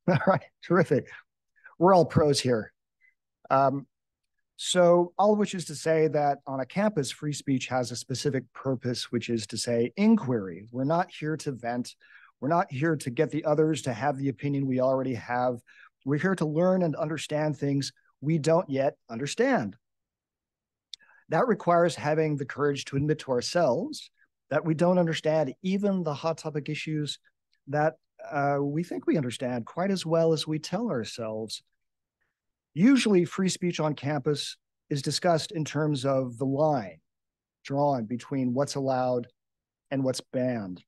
All right, terrific. We're all pros here. Um, so all of which is to say that on a campus, free speech has a specific purpose, which is to say inquiry. We're not here to vent. We're not here to get the others to have the opinion we already have. We're here to learn and understand things we don't yet understand. That requires having the courage to admit to ourselves that we don't understand even the hot topic issues that we think we understand quite as well as we tell ourselves. Usually, free speech on campus is discussed in terms of the line drawn between what's allowed and what's banned.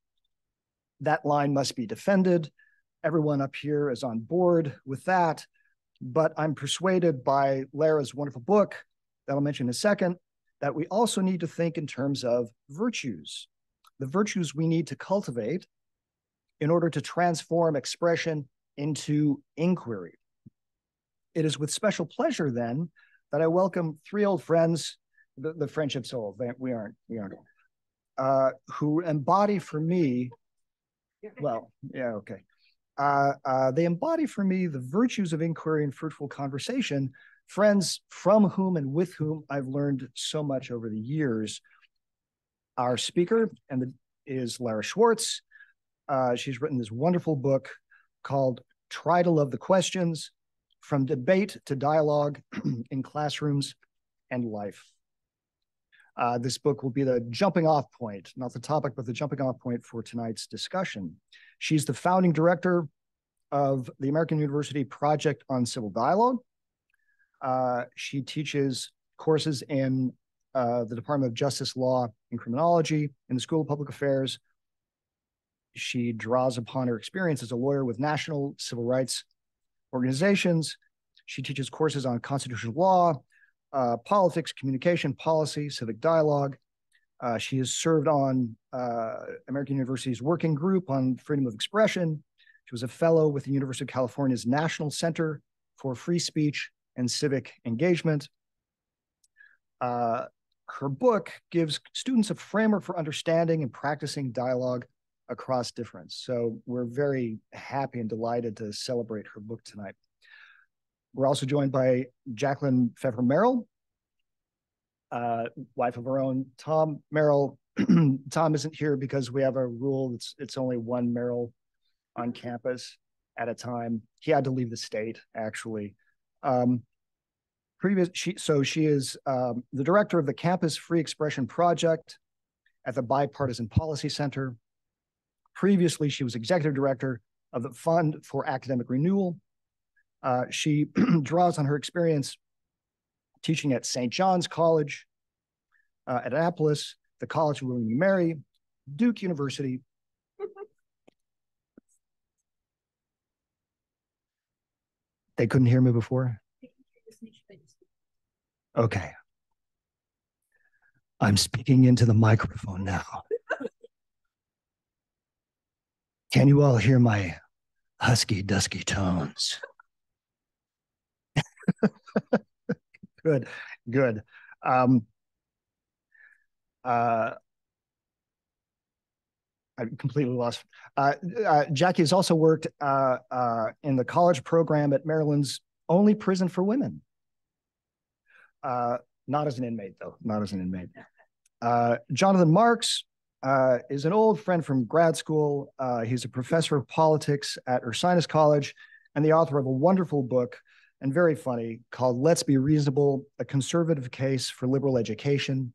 That line must be defended. Everyone up here is on board with that, but I'm persuaded by Lara's wonderful book that I'll mention in a second that we also need to think in terms of virtues, the virtues we need to cultivate in order to transform expression into inquiry. It is with special pleasure then that I welcome three old friends, the friendship's old, we aren't, who embody for me, well, yeah, okay. They embody for me the virtues of inquiry and fruitful conversation, friends from whom and with whom I've learned so much over the years. Our speaker is Lara Schwartz. She's written this wonderful book called Try to Love the Questions, From Debate to Dialogue in Classrooms and Life. This book will be the jumping off point, not the topic, but the jumping off point for tonight's discussion. She's the founding director of the American University Project on Civil Dialogue. She teaches courses in the Department of Justice, Law, and Criminology in the School of Public Affairs. She draws upon her experience as a lawyer with national civil rights organizations. She teaches courses on constitutional law, politics, communication, policy, civic dialogue. She has served on American University's working group on freedom of expression. She was a fellow with the University of California's National Center for Free Speech and Civic Engagement. Her book gives students a framework for understanding and practicing dialogue across difference. So we're very happy and delighted to celebrate her book tonight. We're also joined by Jacqueline Pfeffer Merrill, wife of our own Tom Merrill. Tom isn't here because we have a rule. It's only one Merrill on campus at a time. He had to leave the state, actually. She is the director of the Campus Free Expression Project at the Bipartisan Policy Center. Previously, she was executive director of the Fund for Academic Renewal. She draws on her experience teaching at St. John's College, at Annapolis, the College of William & Mary, Duke University. They couldn't hear me before? Okay. I'm speaking into the microphone now. Can you all hear my husky, dusky tones? Good, good. I completely lost. Jackie has also worked in the college program at Maryland's only prison for women. Not as an inmate, though, not as an inmate. Jonathan Marks is an old friend from grad school. He's a professor of politics at Ursinus College and the author of a wonderful book and very funny called Let's Be Reasonable, A Conservative Case for Liberal Education.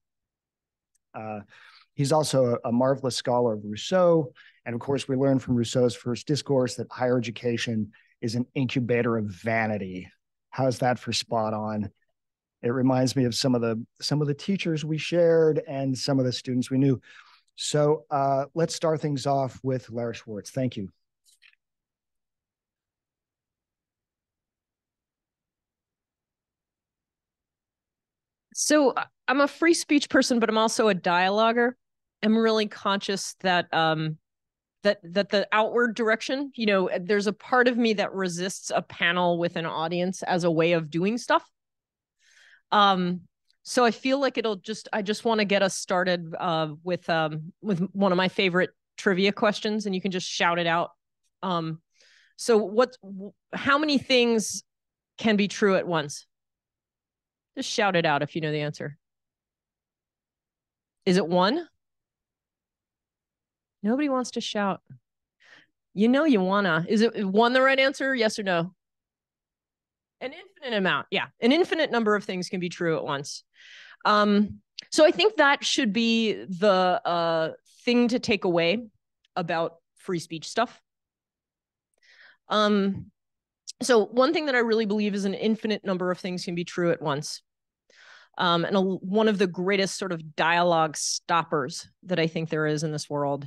He's also a marvelous scholar of Rousseau. And of course, we learned from Rousseau's First Discourse that higher education is an incubator of vanity. How's that for spot on? It reminds me of some of the teachers we shared and some of the students we knew. So let's start things off with Lara Schwartz. Thank you. So I'm a free speech person, but I'm also a dialoguer. I'm really conscious that that the outward direction, there's a part of me that resists a panel with an audience as a way of doing stuff. So I feel like I just want to get us started with one of my favorite trivia questions, and you can just shout it out. So how many things can be true at once? Just shout it out if you know the answer. Is it one? Nobody wants to shout. You know you wanna. Is it one the right answer? Yes or no? An infinite amount. Yeah. An infinite number of things can be true at once. So I think that should be the thing to take away about free speech stuff. So one thing that I really believe is an infinite number of things can be true at once. One of the greatest sort of dialogue stoppers that I think there is in this world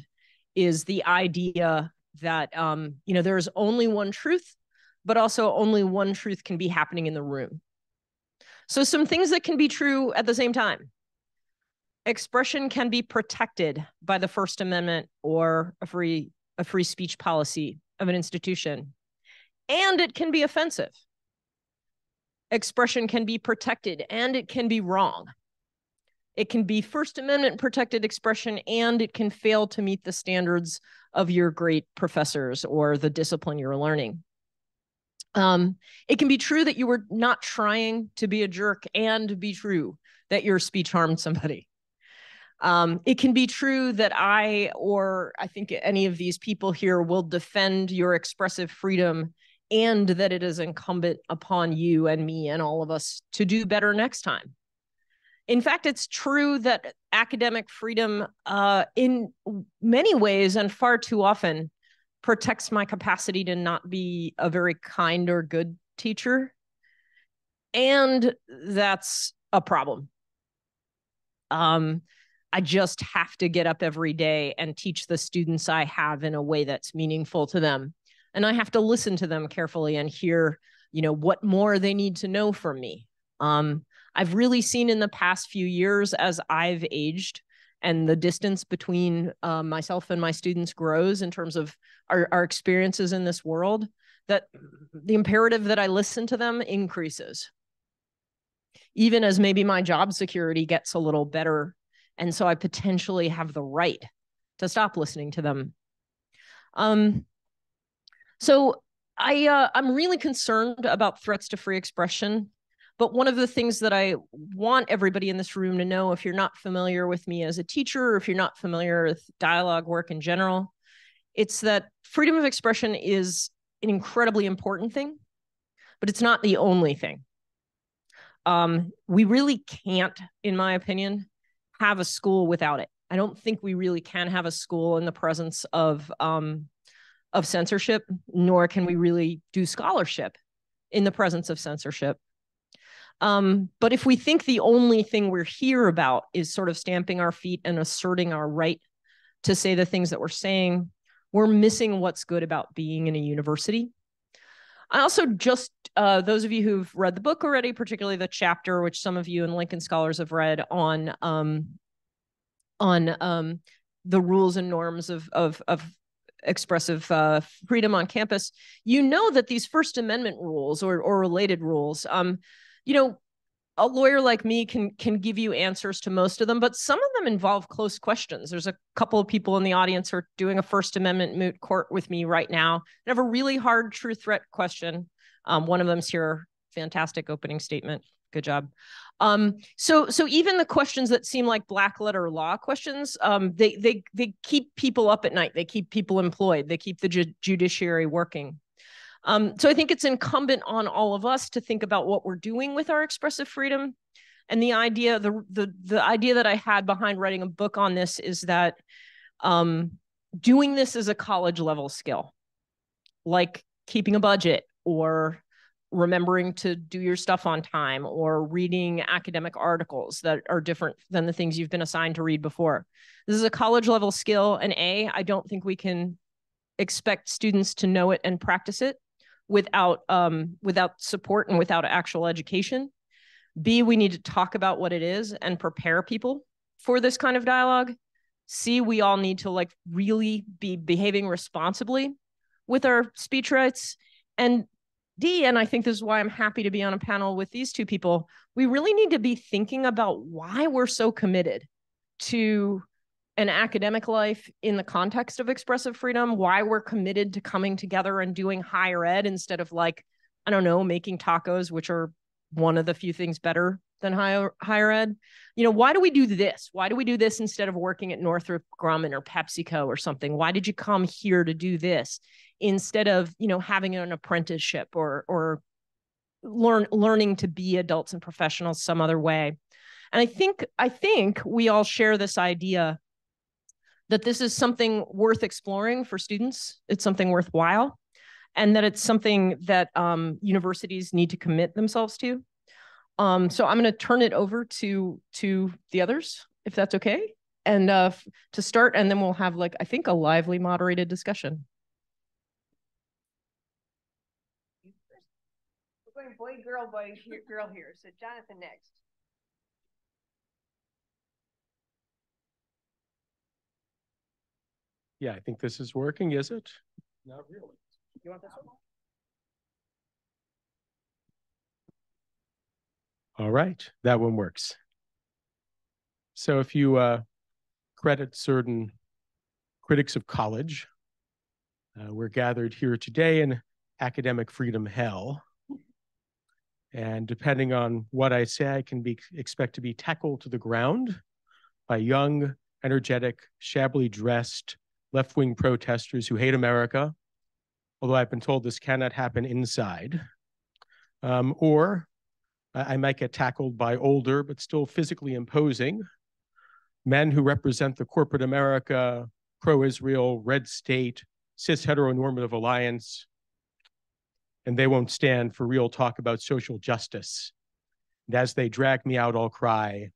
is the idea that, there is only one truth, but also only one truth can be happening in the room. So some things that can be true at the same time. Expression can be protected by the First Amendment or a free speech policy of an institution, and it can be offensive. Expression can be protected and it can be wrong. It can be First Amendment protected expression and it can fail to meet the standards of your great professors or the discipline you're learning. It can be true that you were not trying to be a jerk and be true that your speech harmed somebody. It can be true that I think any of these people here will defend your expressive freedom and that it is incumbent upon you and me and all of us to do better next time. In fact, it's true that academic freedom in many ways and far too often protects my capacity to not be a very kind or good teacher. And that's a problem. I just have to get up every day and teach the students I have in a way that's meaningful to them. And I have to listen to them carefully and hear, what more they need to know from me. I've really seen in the past few years as I've aged and the distance between myself and my students grows in terms of our experiences in this world, that the imperative that I listen to them increases. Even as maybe my job security gets a little better. And so I potentially have the right to stop listening to them. So I'm really concerned about threats to free expression. But one of the things that I want everybody in this room to know, if you're not familiar with me as a teacher, or if you're not familiar with dialogue work in general, it's that freedom of expression is an incredibly important thing, but it's not the only thing. We really can't, in my opinion, have a school without it. I don't think we really can have a school in the presence of censorship, nor can we really do scholarship in the presence of censorship. But if we think the only thing we're here about is sort of stamping our feet and asserting our right to say the things that we're saying, we're missing what's good about being in a university. I also those of you who've read the book already, particularly the chapter, which some of you and Lincoln scholars have read on the rules and norms of expressive freedom on campus, that these First Amendment rules or related rules, a lawyer like me can give you answers to most of them, but some of them involve close questions. There's a couple of people in the audience who are doing a First Amendment moot court with me right now. I have a really hard true threat question. One of them's here. Fantastic opening statement. Good job. So even the questions that seem like black letter law questions, they keep people up at night. They keep people employed. They keep the judiciary working. So I think it's incumbent on all of us to think about what we're doing with our expressive freedom. And the idea that I had behind writing a book on this is that doing this is a college level skill, like keeping a budget or remembering to do your stuff on time or reading academic articles that are different than the things you've been assigned to read before. This is a college level skill. And I don't think we can expect students to know it and practice it without support and without actual education. B, we need to talk about what it is and prepare people for this kind of dialogue. C, we all need to really be behaving responsibly with our speech rights. And D, and I think this is why I'm happy to be on a panel with these two people, we really need to be thinking about why we're so committed to an academic life in the context of expressive freedom, why we're committed to coming together and doing higher ed instead of, like, I don't know, making tacos, which are one of the few things better than higher ed. You know, why do we do this? Why do we do this instead of working at Northrop Grumman or PepsiCo or something? Why did you come here to do this instead of, you know, having an apprenticeship or learning to be adults and professionals some other way? And I think we all share this idea that this is something worth exploring for students. It's something worthwhile, and that it's something that universities need to commit themselves to. So I'm going to turn it over to the others, if that's okay, and to start, and then we'll have, like, I think, a lively moderated discussion. We're going boy, girl here. So Jonathan next. Yeah, I think this is working, is it? Not really. You want this one? All right, that one works. So if you credit certain critics of college, we're gathered here today in academic freedom hell. And depending on what I say, I can expect to be tackled to the ground by young, energetic, shabbily dressed, left-wing protesters who hate America, although I've been told this cannot happen inside. Or I might get tackled by older, but still physically imposing men who represent the corporate America, pro-Israel, red state, cis heteronormative alliance, and they won't stand for real talk about social justice. And as they drag me out, I'll cry,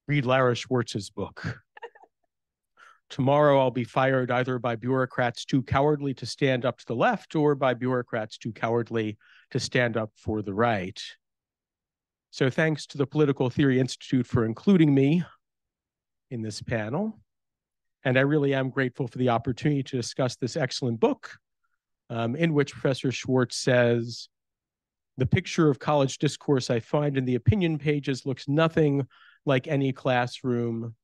read Lara Schwartz's book. Tomorrow I'll be fired either by bureaucrats too cowardly to stand up to the left or by bureaucrats too cowardly to stand up for the right. So thanks to the Political Theory Institute for including me in this panel. And I really am grateful for the opportunity to discuss this excellent book in which Professor Schwartz says, the picture of college discourse I find in the opinion pages looks nothing like any classroom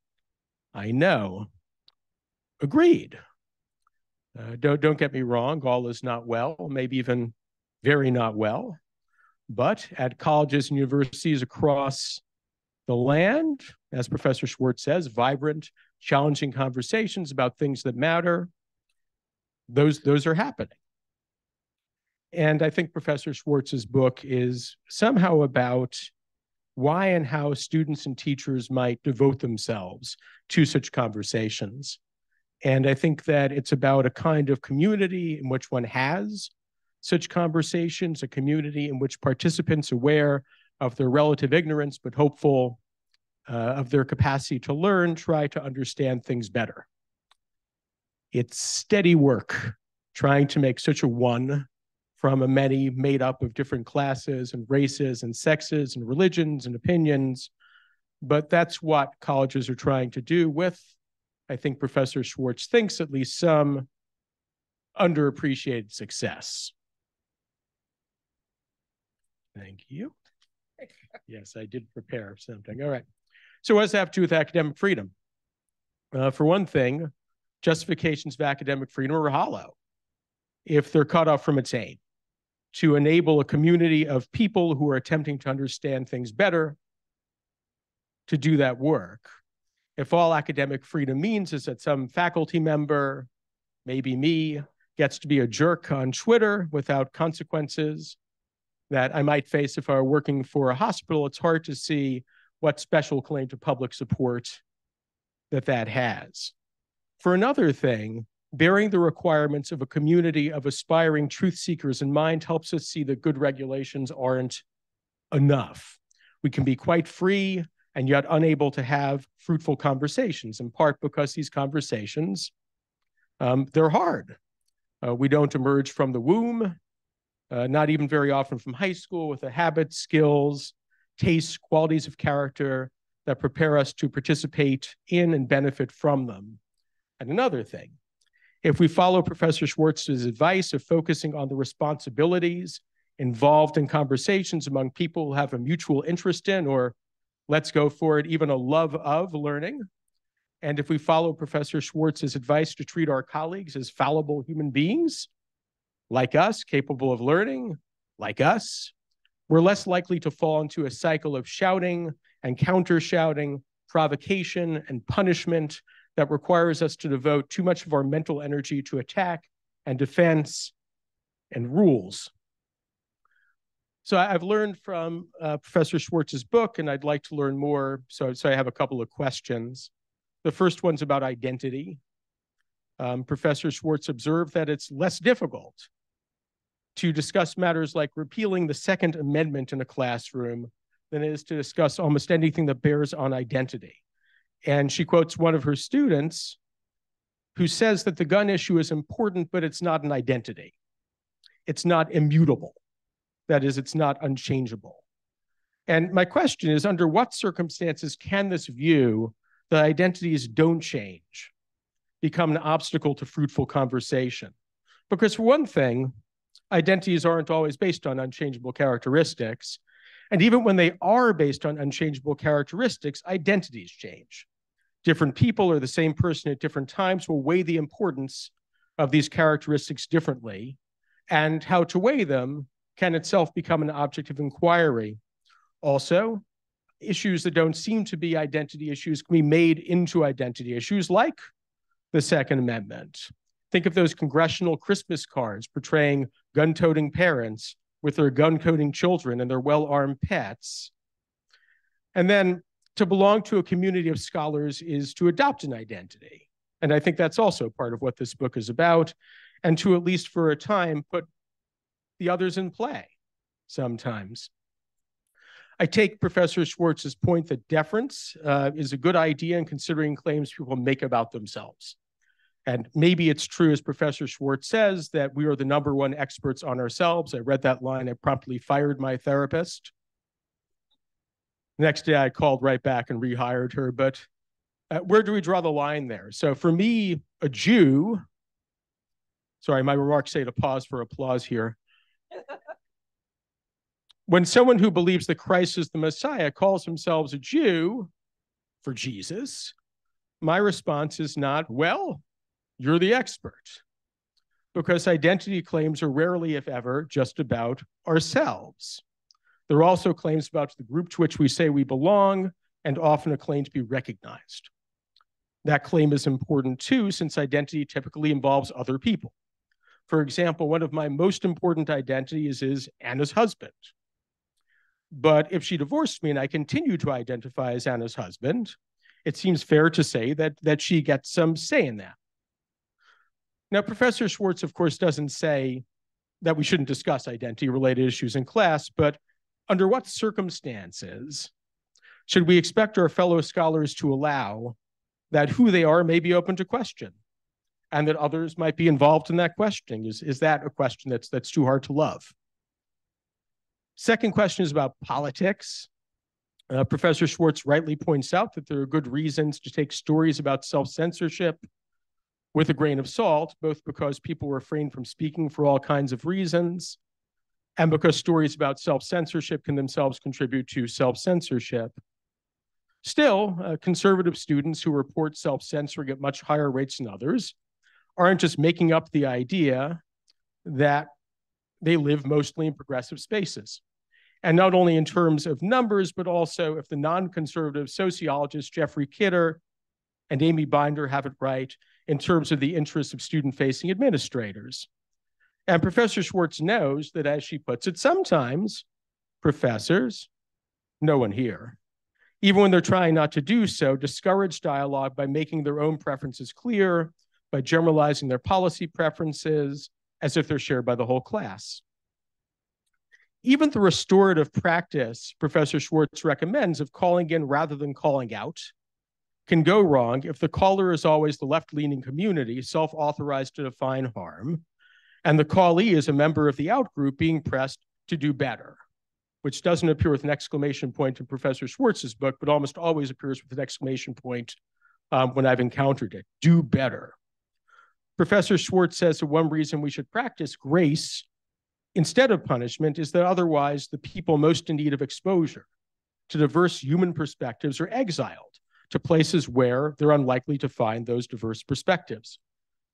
I know. Agreed. Don't get me wrong, all is not well, maybe even very not well. But at colleges and universities across the land, as Professor Schwartz says, vibrant, challenging conversations about things that matter, those are happening. And I think Professor Schwartz's book is somehow about why and how students and teachers might devote themselves to such conversations. And I think that it's about a kind of community in which one has such conversations, a community in which participants aware of their relative ignorance, but hopeful of their capacity to learn, try to understand things better. It's steady work trying to make such a one from a many made up of different classes and races and sexes and religions and opinions. But that's what colleges are trying to do with, I think Professor Schwartz thinks, at least some underappreciated success. Thank you. Yes, I did prepare something. All right. So what does that have to do with academic freedom? For one thing, justifications of academic freedom are hollow if they're cut off from its aim to enable a community of people who are attempting to understand things better to do that work. If all academic freedom means is that some faculty member, maybe me, gets to be a jerk on Twitter without consequences that I might face if I were working for a hospital, it's hard to see what special claim to public support that has. For another thing, bearing the requirements of a community of aspiring truth seekers in mind helps us see that good regulations aren't enough. We can be quite free and yet unable to have fruitful conversations, in part because these conversations, they're hard. We don't emerge from the womb, not even very often from high school, with the habits, skills, tastes, qualities of character that prepare us to participate in and benefit from them. And another thing, if we follow Professor Schwartz's advice of focusing on the responsibilities involved in conversations among people who have a mutual interest in, or let's go for it, even a love of learning, And if we follow Professor Schwartz's advice to treat our colleagues as fallible human beings, like us, capable of learning, like us, we're less likely to fall into a cycle of shouting and counter-shouting, provocation and punishment that requires us to devote too much of our mental energy to attack and defense and rules. So I've learned from Professor Schwartz's book, and I'd like to learn more. So I have a couple of questions. The first one's about identity. Professor Schwartz observed that it's less difficult to discuss matters like repealing the Second Amendment in a classroom than it is to discuss almost anything that bears on identity. And she quotes one of her students who says that the gun issue is important, but it's not an identity. It's not immutable. That is, it's not unchangeable. And my question is, under what circumstances can this view that identities don't change become an obstacle to fruitful conversation? Because for one thing, identities aren't always based on unchangeable characteristics. And even when they are based on unchangeable characteristics, identities change. Different people or the same person at different times will weigh the importance of these characteristics differently, and how to weigh them can itself become an object of inquiry. Also, issues that don't seem to be identity issues can be made into identity issues, like the Second Amendment. Think of those congressional Christmas cards portraying gun-toting parents with their gun-toting children and their well-armed pets. And then to belong to a community of scholars is to adopt an identity. And I think that's also part of what this book is about, and to, at least for a time, put the others in play sometimes. I take Professor Schwartz's point that deference is a good idea in considering claims people make about themselves. And maybe it's true, as Professor Schwartz says, that we are the #1 experts on ourselves. I read that line, I promptly fired my therapist. Next day, I called right back and rehired her. But where do we draw the line there? So for me, a Jew, sorry, my remarks say to pause for applause here. When someone who believes that Christ is the Messiah calls themselves a Jew for Jesus, my response is not, well, you're the expert. Because identity claims are rarely, if ever, just about ourselves. There are also claims about the group to which we say we belong, and often a claim to be recognized. That claim is important too, since identity typically involves other people. For example, one of my most important identities is Anna's husband. But if she divorced me and I continue to identify as Anna's husband, it seems fair to say that she gets some say in that. Now, Professor Schwartz, of course, doesn't say that we shouldn't discuss identity-related issues in class, but under what circumstances should we expect our fellow scholars to allow that who they are may be open to question, and that others might be involved in that questioning? Is that a question that's too hard to love? Second question is about politics. Professor Schwartz rightly points out that there are good reasons to take stories about self-censorship with a grain of salt, both because people refrain from speaking for all kinds of reasons, and because stories about self-censorship can themselves contribute to self-censorship. Still, conservative students who report self-censoring at much higher rates than others aren't just making up the idea that they live mostly in progressive spaces. And not only in terms of numbers, but also if the non-conservative sociologists Jeffrey Kidder and Amy Binder have it right in terms of the interests of student-facing administrators. And Professor Schwartz knows that, as she puts it, sometimes professors, no one here, even when they're trying not to do so, discourage dialogue by making their own preferences clear, by generalizing their policy preferences as if they're shared by the whole class. Even the restorative practice Professor Schwartz recommends of calling in rather than calling out can go wrong if the caller is always the left-leaning community, self-authorized to define harm, and the callee is a member of the out-group being pressed to do better, which doesn't appear with an exclamation point in Professor Schwartz's book, but almost always appears with an exclamation point when I've encountered it. Do better. Professor Schwartz says that one reason we should practice grace instead of punishment is that otherwise the people most in need of exposure to diverse human perspectives are exiled to places where they're unlikely to find those diverse perspectives.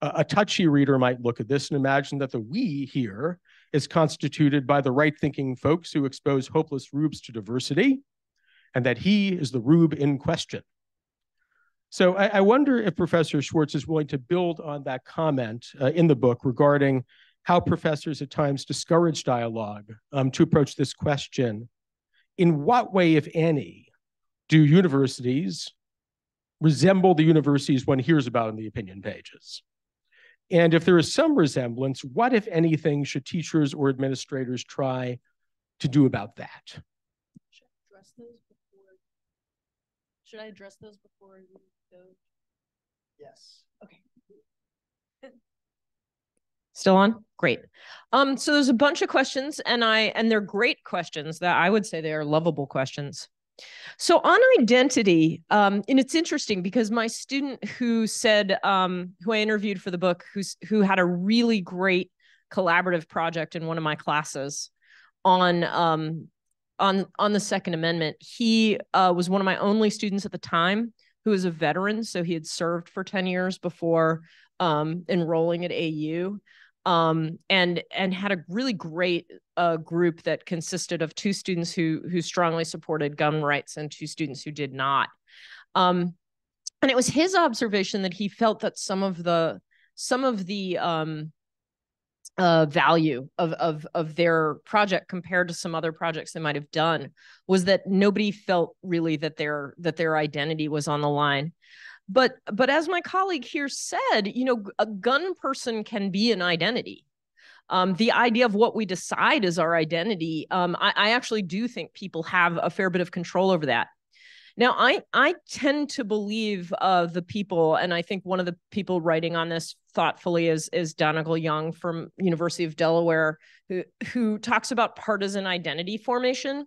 A touchy reader might look at this and imagine that the we here is constituted by the right-thinking folks who expose hopeless rubes to diversity, and that he is the rube in question. So I wonder if Professor Schwartz is willing to build on that comment in the book regarding how professors at times discourage dialogue to approach this question. In what way, if any, do universities resemble the universities one hears about in the opinion pages? And if there is some resemblance, what, if anything, should teachers or administrators try to do about that? Should I address those before you go? Yes. Okay. Still on? Great. So there's a bunch of questions, and they're great questions. That I would say they are lovable questions. So on identity, and it's interesting because my student who said, who I interviewed for the book, who had a really great collaborative project in one of my classes on the Second Amendment, he was one of my only students at the time who was a veteran. So he had served for 10 years before enrolling at AU. And had a really great group that consisted of 2 students who strongly supported gun rights and 2 students who did not. And it was his observation that he felt that some of the value of their project compared to some other projects they might have done was that nobody felt really that their identity was on the line. But as my colleague here said, you know, a gun person can be an identity. The idea of what we decide is our identity, I actually do think people have a fair bit of control over that. Now, I tend to believe the people, and I think one of the people writing on this thoughtfully is Donegal Young from University of Delaware, who talks about partisan identity formation.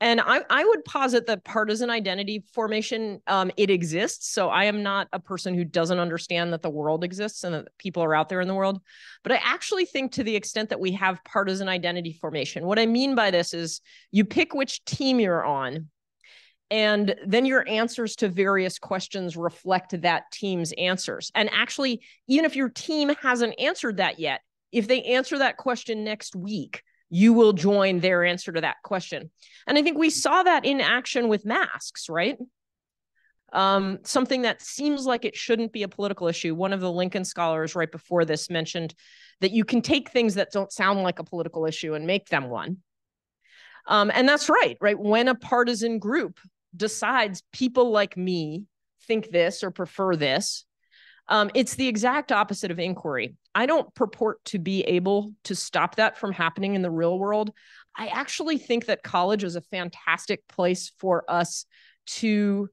And I would posit that partisan identity formation, it exists. So I am not a person who doesn't understand that the world exists and that people are out there in the world. But I actually think to the extent that we have partisan identity formation, what I mean by this is you pick which team you're on, and then your answers to various questions reflect that team's answers. And actually, even if your team hasn't answered that yet, if they answer that question next week, you will join their answer to that question. And I think we saw that in action with masks, right? Something that seems like it shouldn't be a political issue. One of the Lincoln scholars right before this mentioned that you can take things that don't sound like a political issue and make them one. And that's right? When a partisan group decides people like me think this or prefer this, it's the exact opposite of inquiry. I don't purport to be able to stop that from happening in the real world. I actually think that college is a fantastic place for us to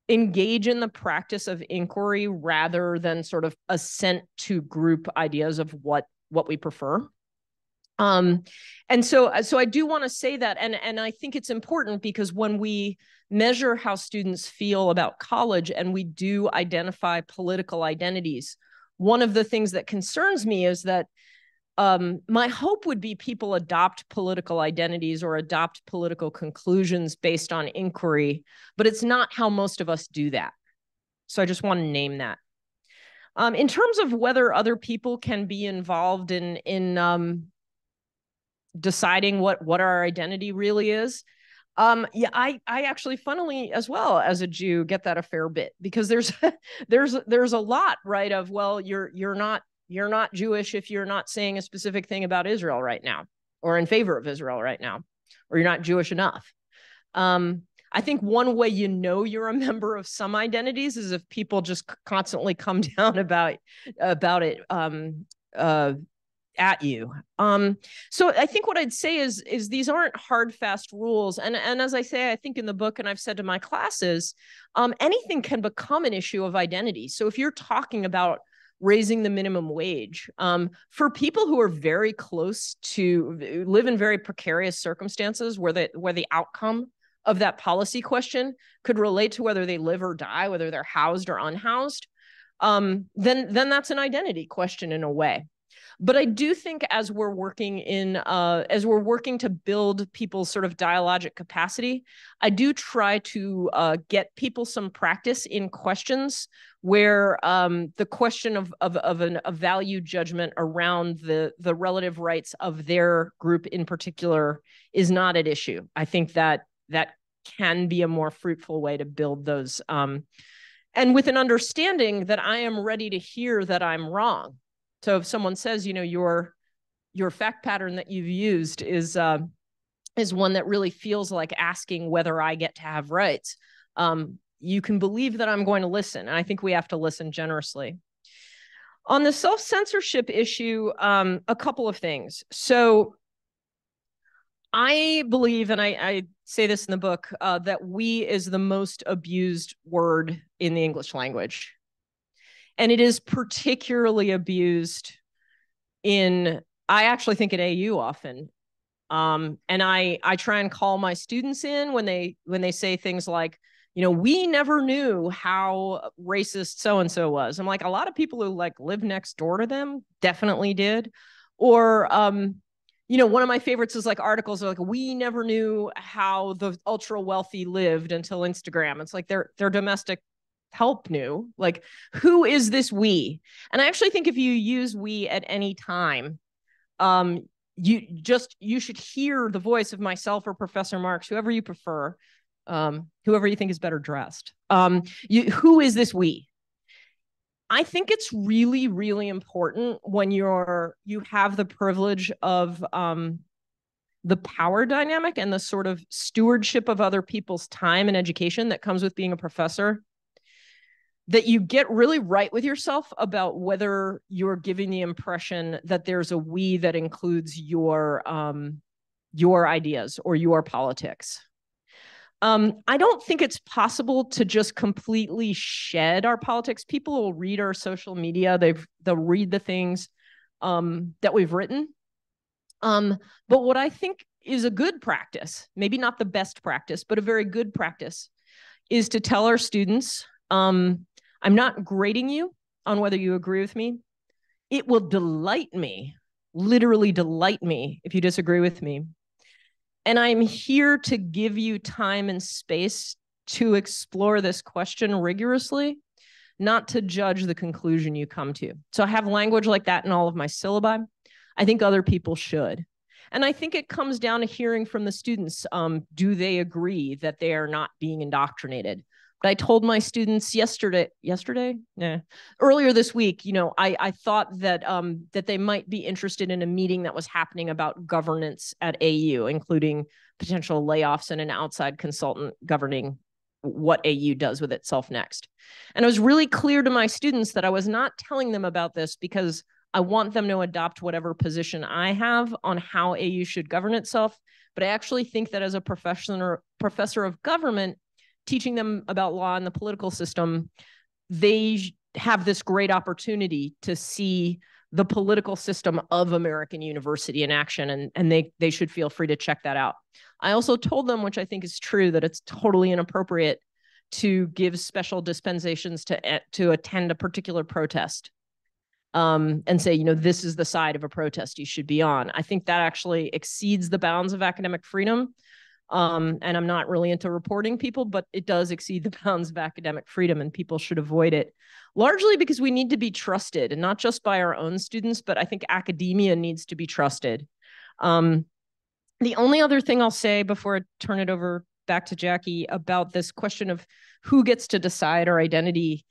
engage in the practice of inquiry rather than sort of assent to group ideas of what we prefer. And so I do want to say that, and I think it's important because when we measure how students feel about college and we do identify political identities, one of the things that concerns me is that my hope would be people adopt political identities or adopt political conclusions based on inquiry, but it's not how most of us do that. So I just want to name that. In terms of whether other people can be involved in deciding what our identity really is, yeah, I actually, funnily as well as a Jew, get that a fair bit because there's a lot, right, of, well, you're not Jewish if you're not saying a specific thing about Israel right now, or in favor of Israel right now, or you're not Jewish enough. I think one way you know you're a member of some identities is if people just constantly come down about it at you. So I think what I'd say is these aren't hard, fast rules. And as I say, I think in the book, and I've said to my classes, anything can become an issue of identity. So if you're talking about raising the minimum wage, for people who are very close to live in very precarious circumstances where the outcome of that policy question could relate to whether they live or die, whether they're housed or unhoused, then that's an identity question in a way. But I do think as we're working to build people's sort of dialogic capacity, I do try to get people some practice in questions where the question of a value judgment around the relative rights of their group in particular is not at issue. I think that can be a more fruitful way to build those, and with an understanding that I am ready to hear that I'm wrong. So if someone says, you know, your fact pattern that you've used is one that really feels like asking whether I get to have rights, you can believe that I'm going to listen. And I think we have to listen generously. On the self-censorship issue, a couple of things. So I believe, and I say this in the book, that "we" is the most abused word in the English language. And it is particularly abused I actually think at AU often. And I try and call my students in when they say things like, you know, "we never knew how racist so-and-so was." I'm like, a lot of people who like live next door to them definitely did. Or, you know, one of my favorites is like articles are like, "we never knew how the ultra wealthy lived until Instagram." It's like their domestic help knew. Like, who is this "we"? And I actually think if you use "we" at any time, you should hear the voice of myself or Professor Marks, whoever you prefer, whoever you think is better dressed. Who is this "we"? I think it's really, really important when you have the privilege of the power dynamic and the sort of stewardship of other people's time and education that comes with being a professor, that you get really right with yourself about whether you're giving the impression that there's a "we" that includes your ideas or your politics. I don't think it's possible to just completely shed our politics. People will read our social media. They'll read the things that we've written. But what I think is a good practice, maybe not the best practice, but a very good practice, is to tell our students, I'm not grading you on whether you agree with me. It will delight me, literally delight me, if you disagree with me. And I'm here to give you time and space to explore this question rigorously, not to judge the conclusion you come to. So I have language like that in all of my syllabi. I think other people should. And I think it comes down to hearing from the students. Do they agree that they are not being indoctrinated? But I told my students earlier this week, you know, I thought that that they might be interested in a meeting that was happening about governance at AU, including potential layoffs and an outside consultant governing what AU does with itself next. And I was really clear to my students that I was not telling them about this because I want them to adopt whatever position I have on how AU should govern itself. But I actually think that as a professor of government, teaching them about law and the political system, they have this great opportunity to see the political system of American university in action, and they should feel free to check that out. I also told them, which I think is true, that it's totally inappropriate to give special dispensations to attend a particular protest, and say, you know, this is the side of a protest you should be on. I think that actually exceeds the bounds of academic freedom. And I'm not really into reporting people, but it does exceed the bounds of academic freedom, and people should avoid it, largely because we need to be trusted, and not just by our own students, but I think academia needs to be trusted. The only other thing I'll say before I turn it over back to Jackie about this question of who gets to decide our identity.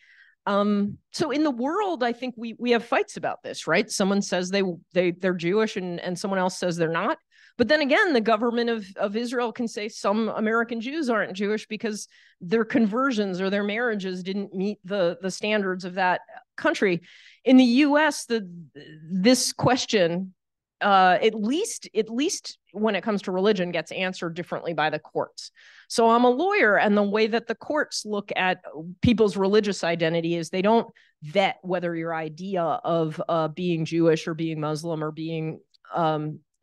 So in the world, I think we have fights about this, right? Someone says they're Jewish and someone else says they're not. But then again, the government of Israel can say some American Jews aren't Jewish because their conversions or their marriages didn't meet the standards of that country. In the US, this question, at least when it comes to religion, gets answered differently by the courts. So I'm a lawyer, and the way that the courts look at people's religious identity is they don't vet whether your idea of being Jewish or being Muslim or being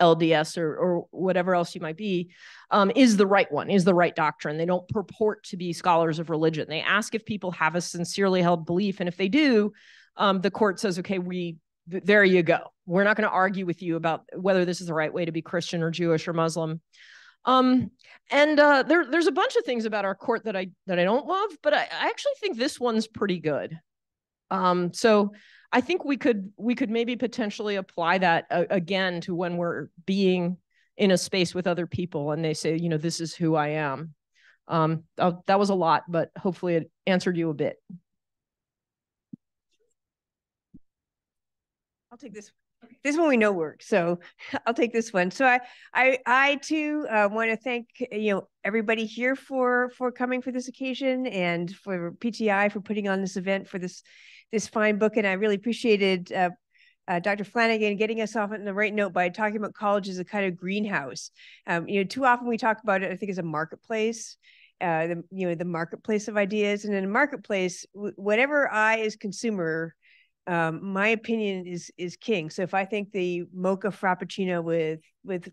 LDS or whatever else you might be, is the right one, is the right doctrine. They don't purport to be scholars of religion. They ask if people have a sincerely held belief. And if they do, the court says, okay, there you go. we're not going to argue with you about whether this is the right way to be Christian or Jewish or Muslim. There's a bunch of things about our court that I don't love, but I actually think this one's pretty good. So I think we could maybe potentially apply that again to when we're being in a space with other people and they say, you know, this is who I am. That was a lot, but hopefully it answered you a bit. I'll take this. This one we know works, so I'll take this one. So I too want to thank everybody here for coming for this occasion, and for PTI for putting on this event for this fine book. And I really appreciated Dr. Flanagan getting us off on the right note by talking about college as a kind of greenhouse. Too often we talk about it, I think, as a marketplace. The marketplace of ideas, and in a marketplace, whatever I as consumer, my opinion is king. So if I think the mocha frappuccino with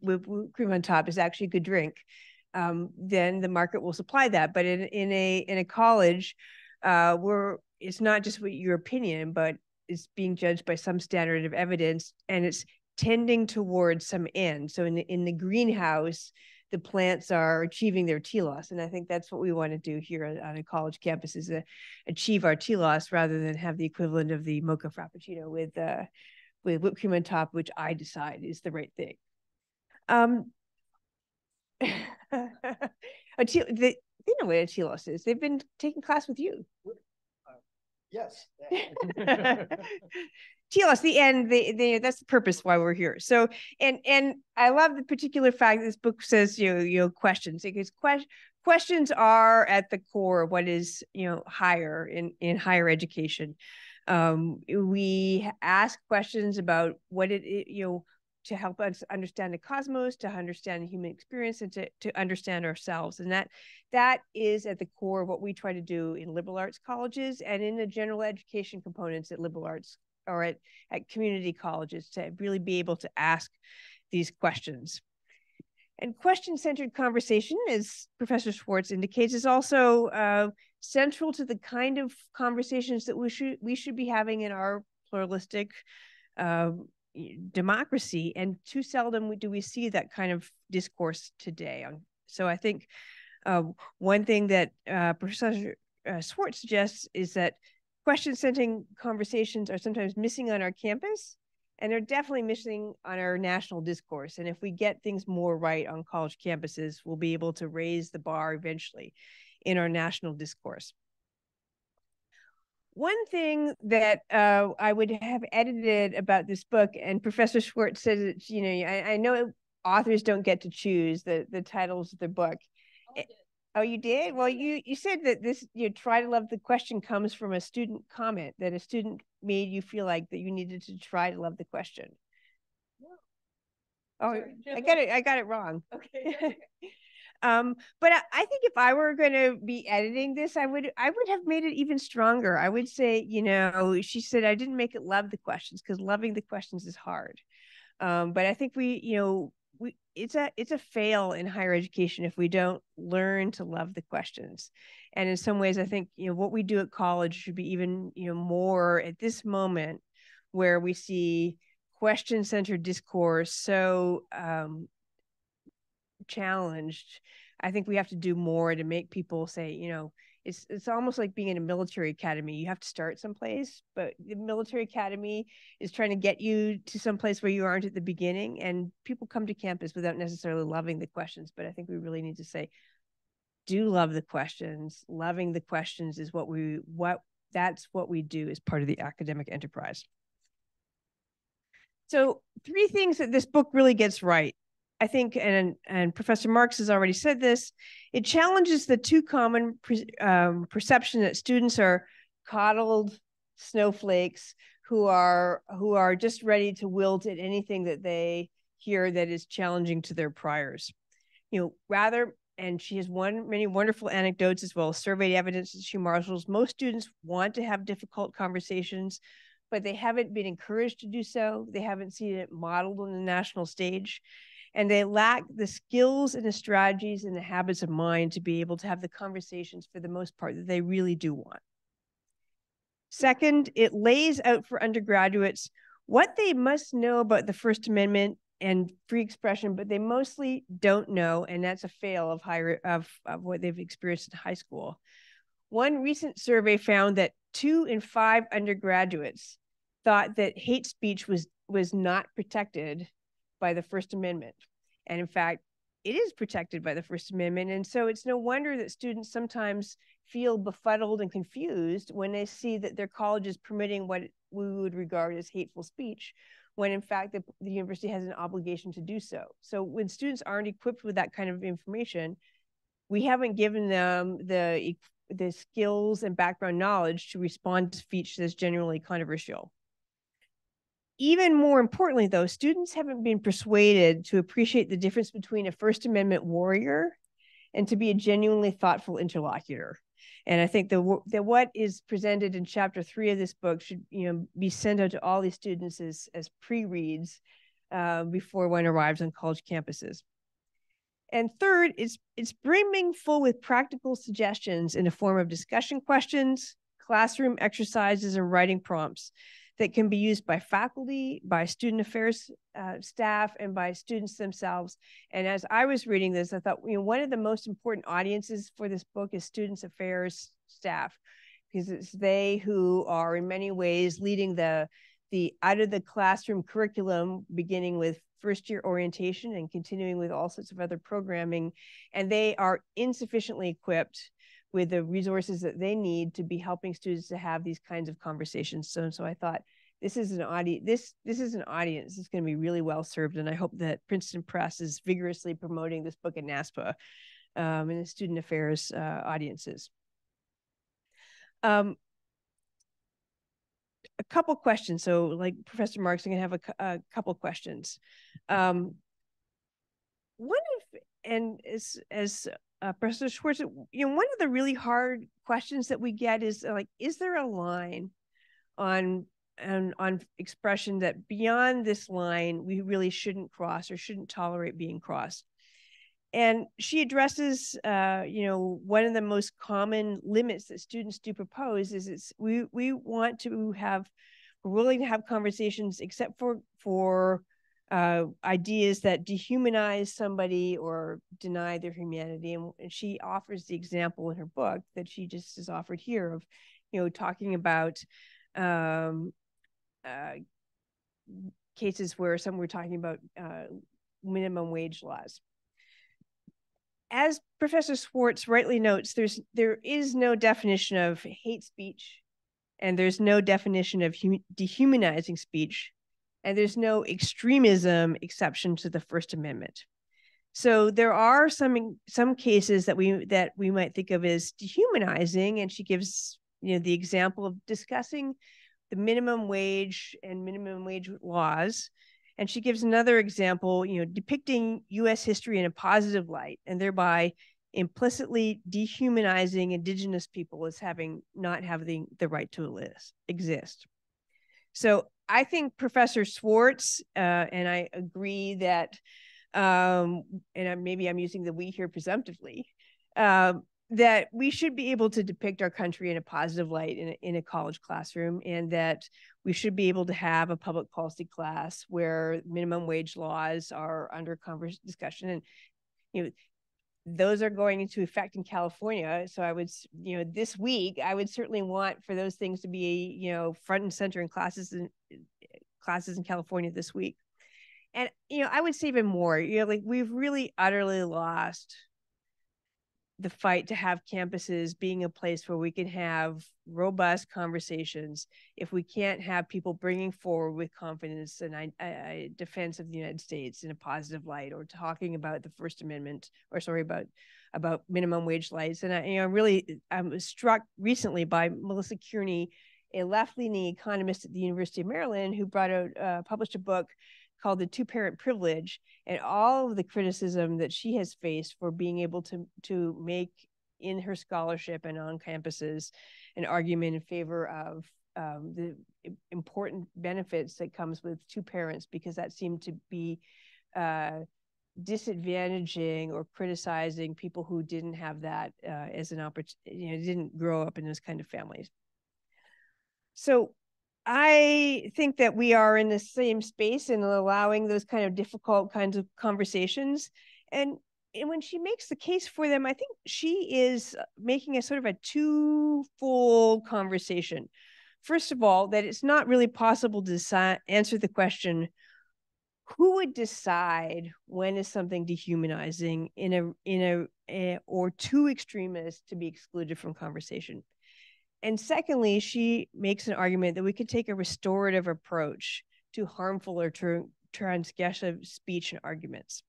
cream on top is actually a good drink, then the market will supply that. But in a college, where it's not just what your opinion, but it's being judged by some standard of evidence, and it's tending towards some end. So in the greenhouse, the plants are achieving their telos. And I think that's what we want to do here on a college campus, is achieve our telos rather than have the equivalent of the mocha frappuccino with whipped cream on top, which I decide is the right thing. They know what a telos is. They've been taking class with you. Yes. Telos, the end, that's the purpose why we're here. So, and I love the particular fact that this book says, questions, because questions are at the core of what is, higher in higher education. We ask questions about what to help us understand the cosmos, to understand the human experience, and to understand ourselves. And that is at the core of what we try to do in liberal arts colleges and in the general education components at liberal arts or at community colleges, to really be able to ask these questions. And question-centered conversation, as Professor Schwartz indicates, is also central to the kind of conversations that we should be having in our pluralistic democracy. And too seldom do we see that kind of discourse today. So I think one thing that Professor Schwartz suggests is that question-centered conversations are sometimes missing on our campus, and they're definitely missing on our national discourse. And if we get things more right on college campuses, we'll be able to raise the bar eventually in our national discourse. One thing that I would have edited about this book, and Professor Schwartz says it's, I know authors don't get to choose the titles of their book. Oh, you did? Well, you said that this, try to love the question comes from a student comment, that a student made you feel like that you needed to try to love the question. Oh, sorry. I got it wrong. Okay. But I think if I were going to be editing this, I would have made it even stronger. I would say, she said, I didn't make it love the questions because loving the questions is hard. But I think it's a fail in higher education if we don't learn to love the questions. And in some ways, I think, what we do at college should be even, more at this moment where we see question-centered discourse so challenged. I think we have to do more to make people say, it's almost like being in a military academy. You have to start someplace, but the military academy is trying to get you to someplace where you aren't at the beginning, and people come to campus without necessarily loving the questions. But I think we really need to say, do love the questions. Loving the questions is that's what we do as part of the academic enterprise. So 3 things that this book really gets right. I think, and Professor Marks has already said this, it challenges the too common perception that students are coddled snowflakes who are just ready to wilt at anything that they hear that is challenging to their priors. Rather, and she has many wonderful anecdotes as well as surveyed evidence that she marshals. Most students want to have difficult conversations, but they haven't been encouraged to do so. They haven't seen it modeled on the national stage. And they lack the skills and the strategies and the habits of mind to be able to have the conversations, for the most part, that they really do want. Second, it lays out for undergraduates what they must know about the First Amendment and free expression, but they mostly don't know, and that's a fail of what they've experienced in high school. One recent survey found that 2 in 5 undergraduates thought that hate speech was not protected by the First Amendment. And in fact, it is protected by the First Amendment. And so it's no wonder that students sometimes feel befuddled and confused when they see that their college is permitting what we would regard as hateful speech, when in fact the university has an obligation to do so. So when students aren't equipped with that kind of information, we haven't given them the skills and background knowledge to respond to speech that's genuinely controversial. Even more importantly, though, students haven't been persuaded to appreciate the difference between a First Amendment warrior and to be a genuinely thoughtful interlocutor. And I think that what is presented in chapter 3 of this book should, be sent out to all these students as pre-reads before one arrives on college campuses. And third, it's brimming full with practical suggestions in the form of discussion questions, classroom exercises, and writing prompts that can be used by faculty, by student affairs staff, and by students themselves. And as I was reading this, I thought, one of the most important audiences for this book is students affairs staff, because it's they who are in many ways leading the out of the classroom curriculum, beginning with first year orientation and continuing with all sorts of other programming. And they are insufficiently equipped with the resources that they need to be helping students to have these kinds of conversations. So I thought this is an audience. This is an audience that's going to be really well served, and I hope that Princeton Press is vigorously promoting this book at NASPA and the student affairs audiences. A couple questions. So, like Professor Marks, I'm going to have a couple questions. One of, and as Professor Schwartz, one of the really hard questions that we get is like, is there a line on expression that beyond this line we really shouldn't cross or shouldn't tolerate being crossed? And she addresses, one of the most common limits that students do propose is we want to have, we're willing to have conversations except for ideas that dehumanize somebody or deny their humanity. And she offers the example in her book that she just has offered here of, talking about cases where some were talking about minimum wage laws. As Professor Schwartz rightly notes, there is no definition of hate speech, and there's no definition of dehumanizing speech, and there's no extremism exception to the First Amendment. So there are some cases that we might think of as dehumanizing, and she gives the example of discussing the minimum wage and minimum wage laws. And she gives another example, depicting U.S. history in a positive light, and thereby implicitly dehumanizing indigenous people as not having the right to exist. So I think Professor Schwartz, and I agree that, and maybe I'm using the we here presumptively, that we should be able to depict our country in a positive light in a college classroom, and that we should be able to have a public policy class where minimum wage laws are under discussion. And, those are going into effect in California. So I would, this week, I would certainly want for those things to be, front and center in classes in California this week. And, I would say even more, like we've really utterly lost the fight to have campuses being a place where we can have robust conversations if we can't have people bringing forward with confidence and a defense of the United States in a positive light, or talking about the First Amendment, or sorry, about minimum wage laws. And I was struck recently by Melissa Kearney, a left-leaning economist at the University of Maryland, who published a book called The Two-Parent Privilege, and all of the criticism that she has faced for being able to make in her scholarship and on campuses an argument in favor of the important benefits that comes with two parents, because that seemed to be disadvantaging or criticizing people who didn't have that as an opportunity, didn't grow up in those kind of families. So I think that we are in the same space and allowing those kind of difficult kinds of conversations. And when she makes the case for them, I think she is making a sort of a twofold conversation. First of all, that it's not really possible to answer the question, who would decide when is something dehumanizing or too extremist to be excluded from conversation? And secondly, she makes an argument that we could take a restorative approach to harmful or transgressive speech and arguments.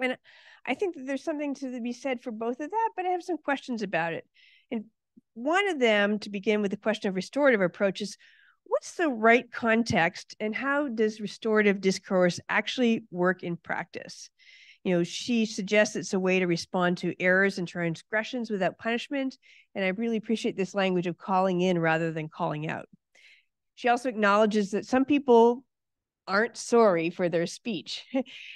And I think that there's something to be said for both of that, but I have some questions about it. And one of them, to begin with the question of restorative approaches, what's the right context and how does restorative discourse actually work in practice? You know, she suggests it's a way to respond to errors and transgressions without punishment. And I really appreciate this language of calling in rather than calling out. She also acknowledges that some people aren't sorry for their speech.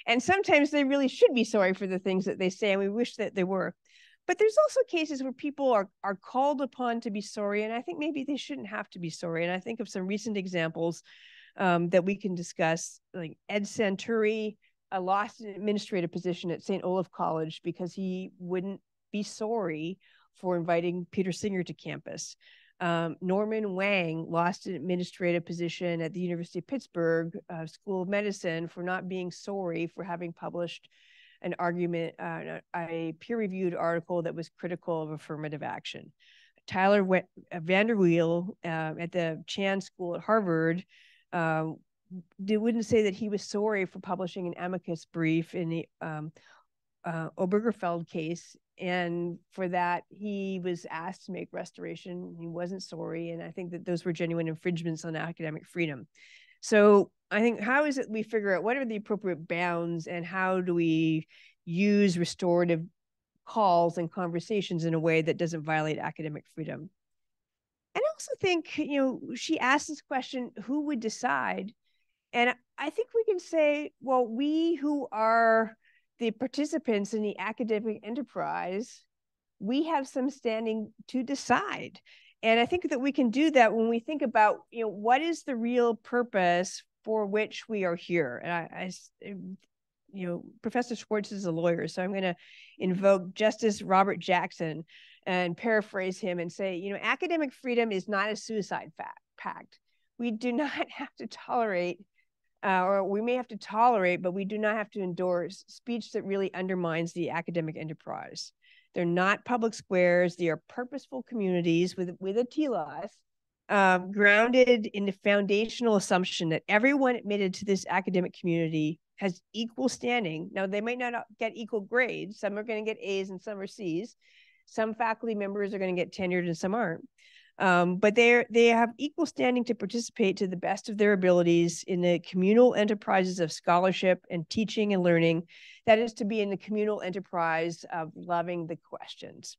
And sometimes they really should be sorry for the things that they say, and we wish that they were. But there's also cases where people are called upon to be sorry, and I think maybe they shouldn't have to be sorry. And I think of some recent examples that we can discuss, like Ed Santuri lost an administrative position at St. Olaf College because he wouldn't be sorry for inviting Peter Singer to campus. Norman Wang lost an administrative position at the University of Pittsburgh School of Medicine for not being sorry for having published an argument, a peer-reviewed article that was critical of affirmative action. Tyler Vanderweel at the Chan School at Harvard wouldn't say that he was sorry for publishing an amicus brief in the Obergefell case. And for that, he was asked to make restoration. He wasn't sorry. And I think that those were genuine infringements on academic freedom. So I think, how is it we figure out what are the appropriate bounds and how do we use restorative calls and conversations in a way that doesn't violate academic freedom? And I also think, you know, she asked this question, who would decide? And I think we can say, well, we who are the participants in the academic enterprise, we have some standing to decide. And I think that we can do that when we think about, you know, what is the real purpose for which we are here? And you know, Professor Schwartz is a lawyer, so I'm going to invoke Justice Robert Jackson and paraphrase him and say, you know, academic freedom is not a suicide pact. We do not have to tolerate, or we may have to tolerate, but we do not have to endorse speech that really undermines the academic enterprise. They're not public squares. They are purposeful communities with a telos, grounded in the foundational assumption that everyone admitted to this academic community has equal standing. Now, they might not get equal grades. Some are going to get A's and some are C's. Some faculty members are going to get tenured and some aren't. But they have equal standing to participate to the best of their abilities in the communal enterprises of scholarship and teaching and learning. That is to be in the communal enterprise of loving the questions.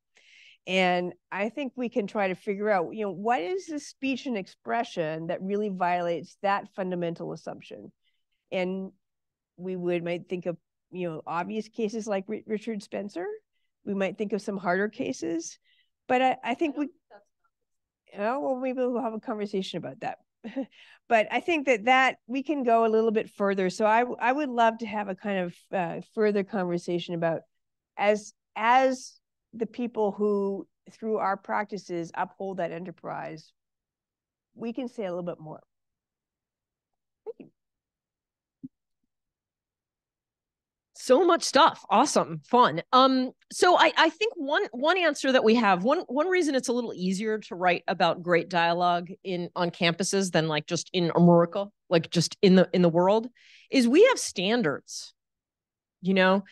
And I think we can try to figure out, you know, what is the speech and expression that really violates that fundamental assumption? And we might think of, you know, obvious cases like Richard Spencer. We might think of some harder cases, but I think well, maybe we'll have a conversation about that. But I think that we can go a little bit further. So I would love to have a kind of further conversation about as the people who through our practices uphold that enterprise, we can say a little bit more. Thank you. So much stuff. Awesome. Fun. So I think one answer that we have, one reason it's a little easier to write about great dialogue on campuses than like just in America, like just in the world, is we have standards. You know,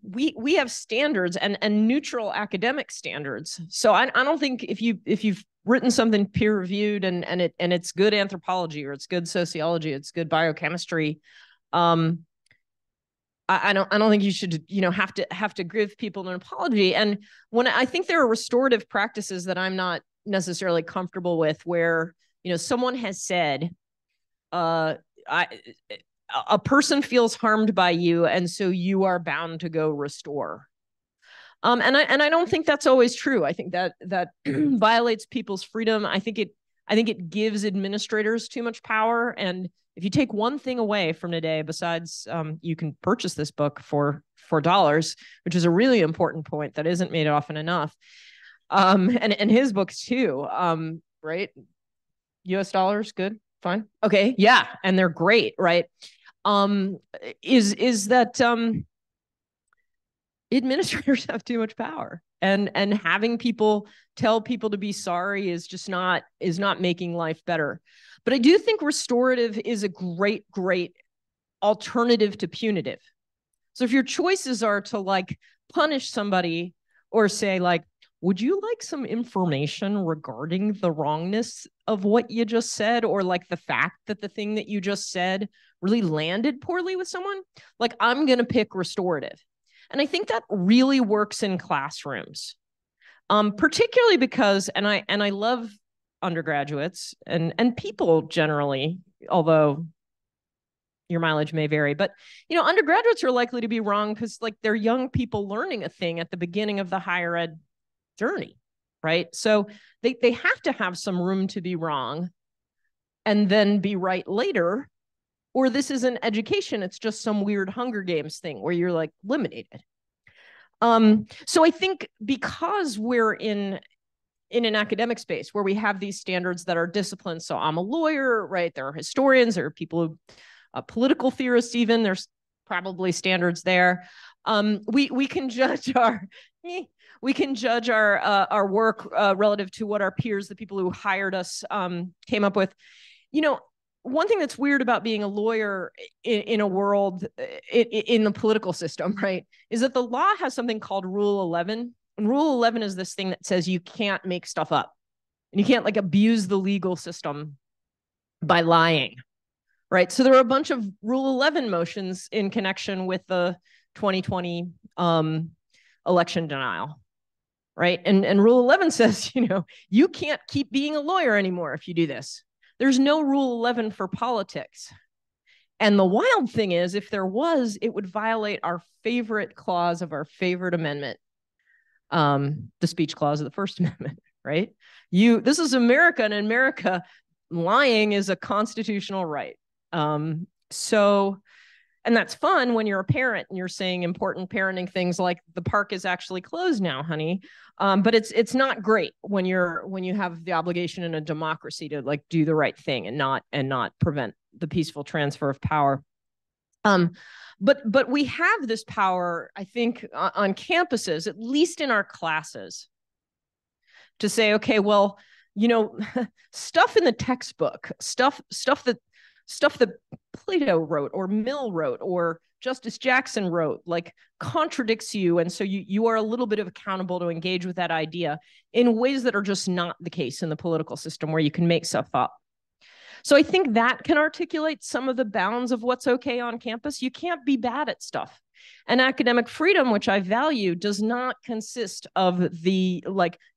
we have standards and neutral academic standards. So I don't think if you've written something peer reviewed and it's good anthropology or it's good sociology, it's good biochemistry, I don't think you should, you know, have to give people an apology. And when I think there are restorative practices that I'm not necessarily comfortable with, where, you know, someone has said, a person feels harmed by you, and so you are bound to go restore. And I don't think that's always true. I think that violates people's freedom. I think I think it gives administrators too much power. And if you take one thing away from today, besides you can purchase this book for $4, which is a really important point that isn't made often enough. And his books too, right? US dollars, good, fine. Okay, yeah, and they're great, right? Is that administrators have too much power, and having people tell people to be sorry is not making life better. But I do think restorative is a great alternative to punitive. So if your choices are to like punish somebody or say like, would you like some information regarding the wrongness of what you just said, or like the fact that the thing that you just said really landed poorly with someone? Like, I'm going to pick restorative. And I think that really works in classrooms, particularly because, and I love undergraduates and people generally, although your mileage may vary, but undergraduates are likely to be wrong because like they're young people learning a thing at the beginning of the higher ed journey, right? So they have to have some room to be wrong and then be right later, or this isn't education. It's just some weird Hunger Games thing where you're like eliminated. So I think because we're in an academic space where we have these standards that are disciplined. So I'm a lawyer, right? There are historians, there are people who, political theorists even, there's probably standards there. We can judge our work relative to what our peers, the people who hired us, came up with. One thing that's weird about being a lawyer in a world in the political system, right, is that the law has something called Rule 11. And Rule 11 is this thing that says you can't make stuff up and you can't like abuse the legal system by lying, right? So there are a bunch of Rule 11 motions in connection with the 2020 election denial, right? And Rule 11 says, you can't keep being a lawyer anymore if you do this. There's no Rule 11 for politics. And the wild thing is, if there was, it would violate our favorite clause of our favorite amendment, the speech clause of the First Amendment, right? This is America, and in America, lying is a constitutional right. And that's fun when you're a parent and you're saying important parenting things like the park is actually closed now, honey. But it's not great when you have the obligation in a democracy to like do the right thing and not prevent the peaceful transfer of power. But we have this power, I think, on campuses, at least in our classes, to say, okay, well, stuff in the textbook, stuff that Plato wrote or Mill wrote or Justice Jackson wrote, like contradicts you. And so you are a little bit of accountable to engage with that idea in ways that are just not the case in the political system where you can make stuff up. So I think that can articulate some of the bounds of what's okay on campus. You can't be bad at stuff. And academic freedom, which I value, does not consist of the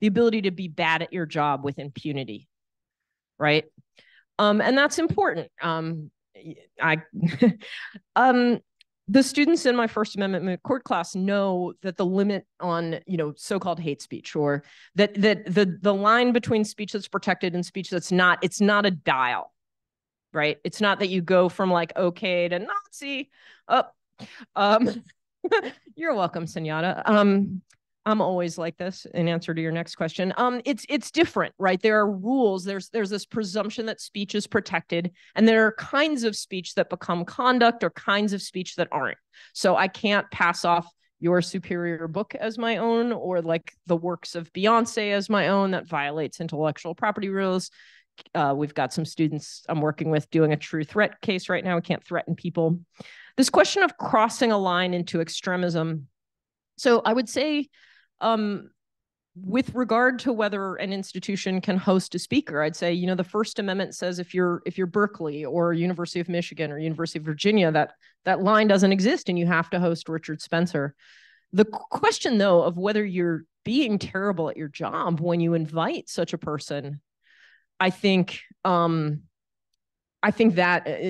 ability to be bad at your job with impunity, right? And that's important. The students in my First Amendment court class know that the limit on, so-called hate speech, or that the line between speech that's protected and speech that's not, it's not a dial, right? It's not that you go from like okay to Nazi up. You're welcome, Senyata. I'm always like this in answer to your next question. It's different, right? There are rules. There's this presumption that speech is protected, and there are kinds of speech that become conduct or kinds of speech that aren't. So I can't pass off your superior book as my own, or like the works of Beyonce as my own. That violates intellectual property rules. We've got some students I'm working with doing a true threat case right now. We can't threaten people. This question of crossing a line into extremism. So I would say, with regard to whether an institution can host a speaker, I'd say, the First Amendment says if you're Berkeley or University of Michigan or University of Virginia, that line doesn't exist and you have to host Richard Spencer. The question, though, of whether you're being terrible at your job when you invite such a person, I think that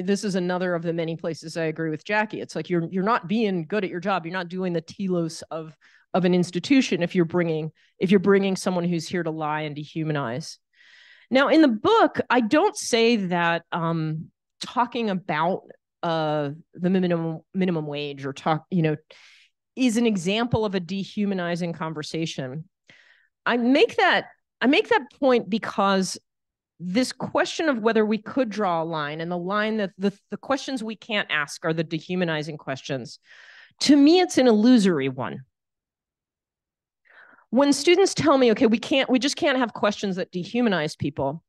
this is another of the many places I agree with Jackie. It's like you're not being good at your job. You're not doing the telos of an institution if you're bringing someone who's here to lie and dehumanize. Now, in the book, I don't say that talking about the minimum wage or is an example of a dehumanizing conversation. I make that point because this question of whether we could draw a line, and the line that the questions we can't ask are the dehumanizing questions. To me, it's an illusory one. When students tell me, okay, we just can't have questions that dehumanize people,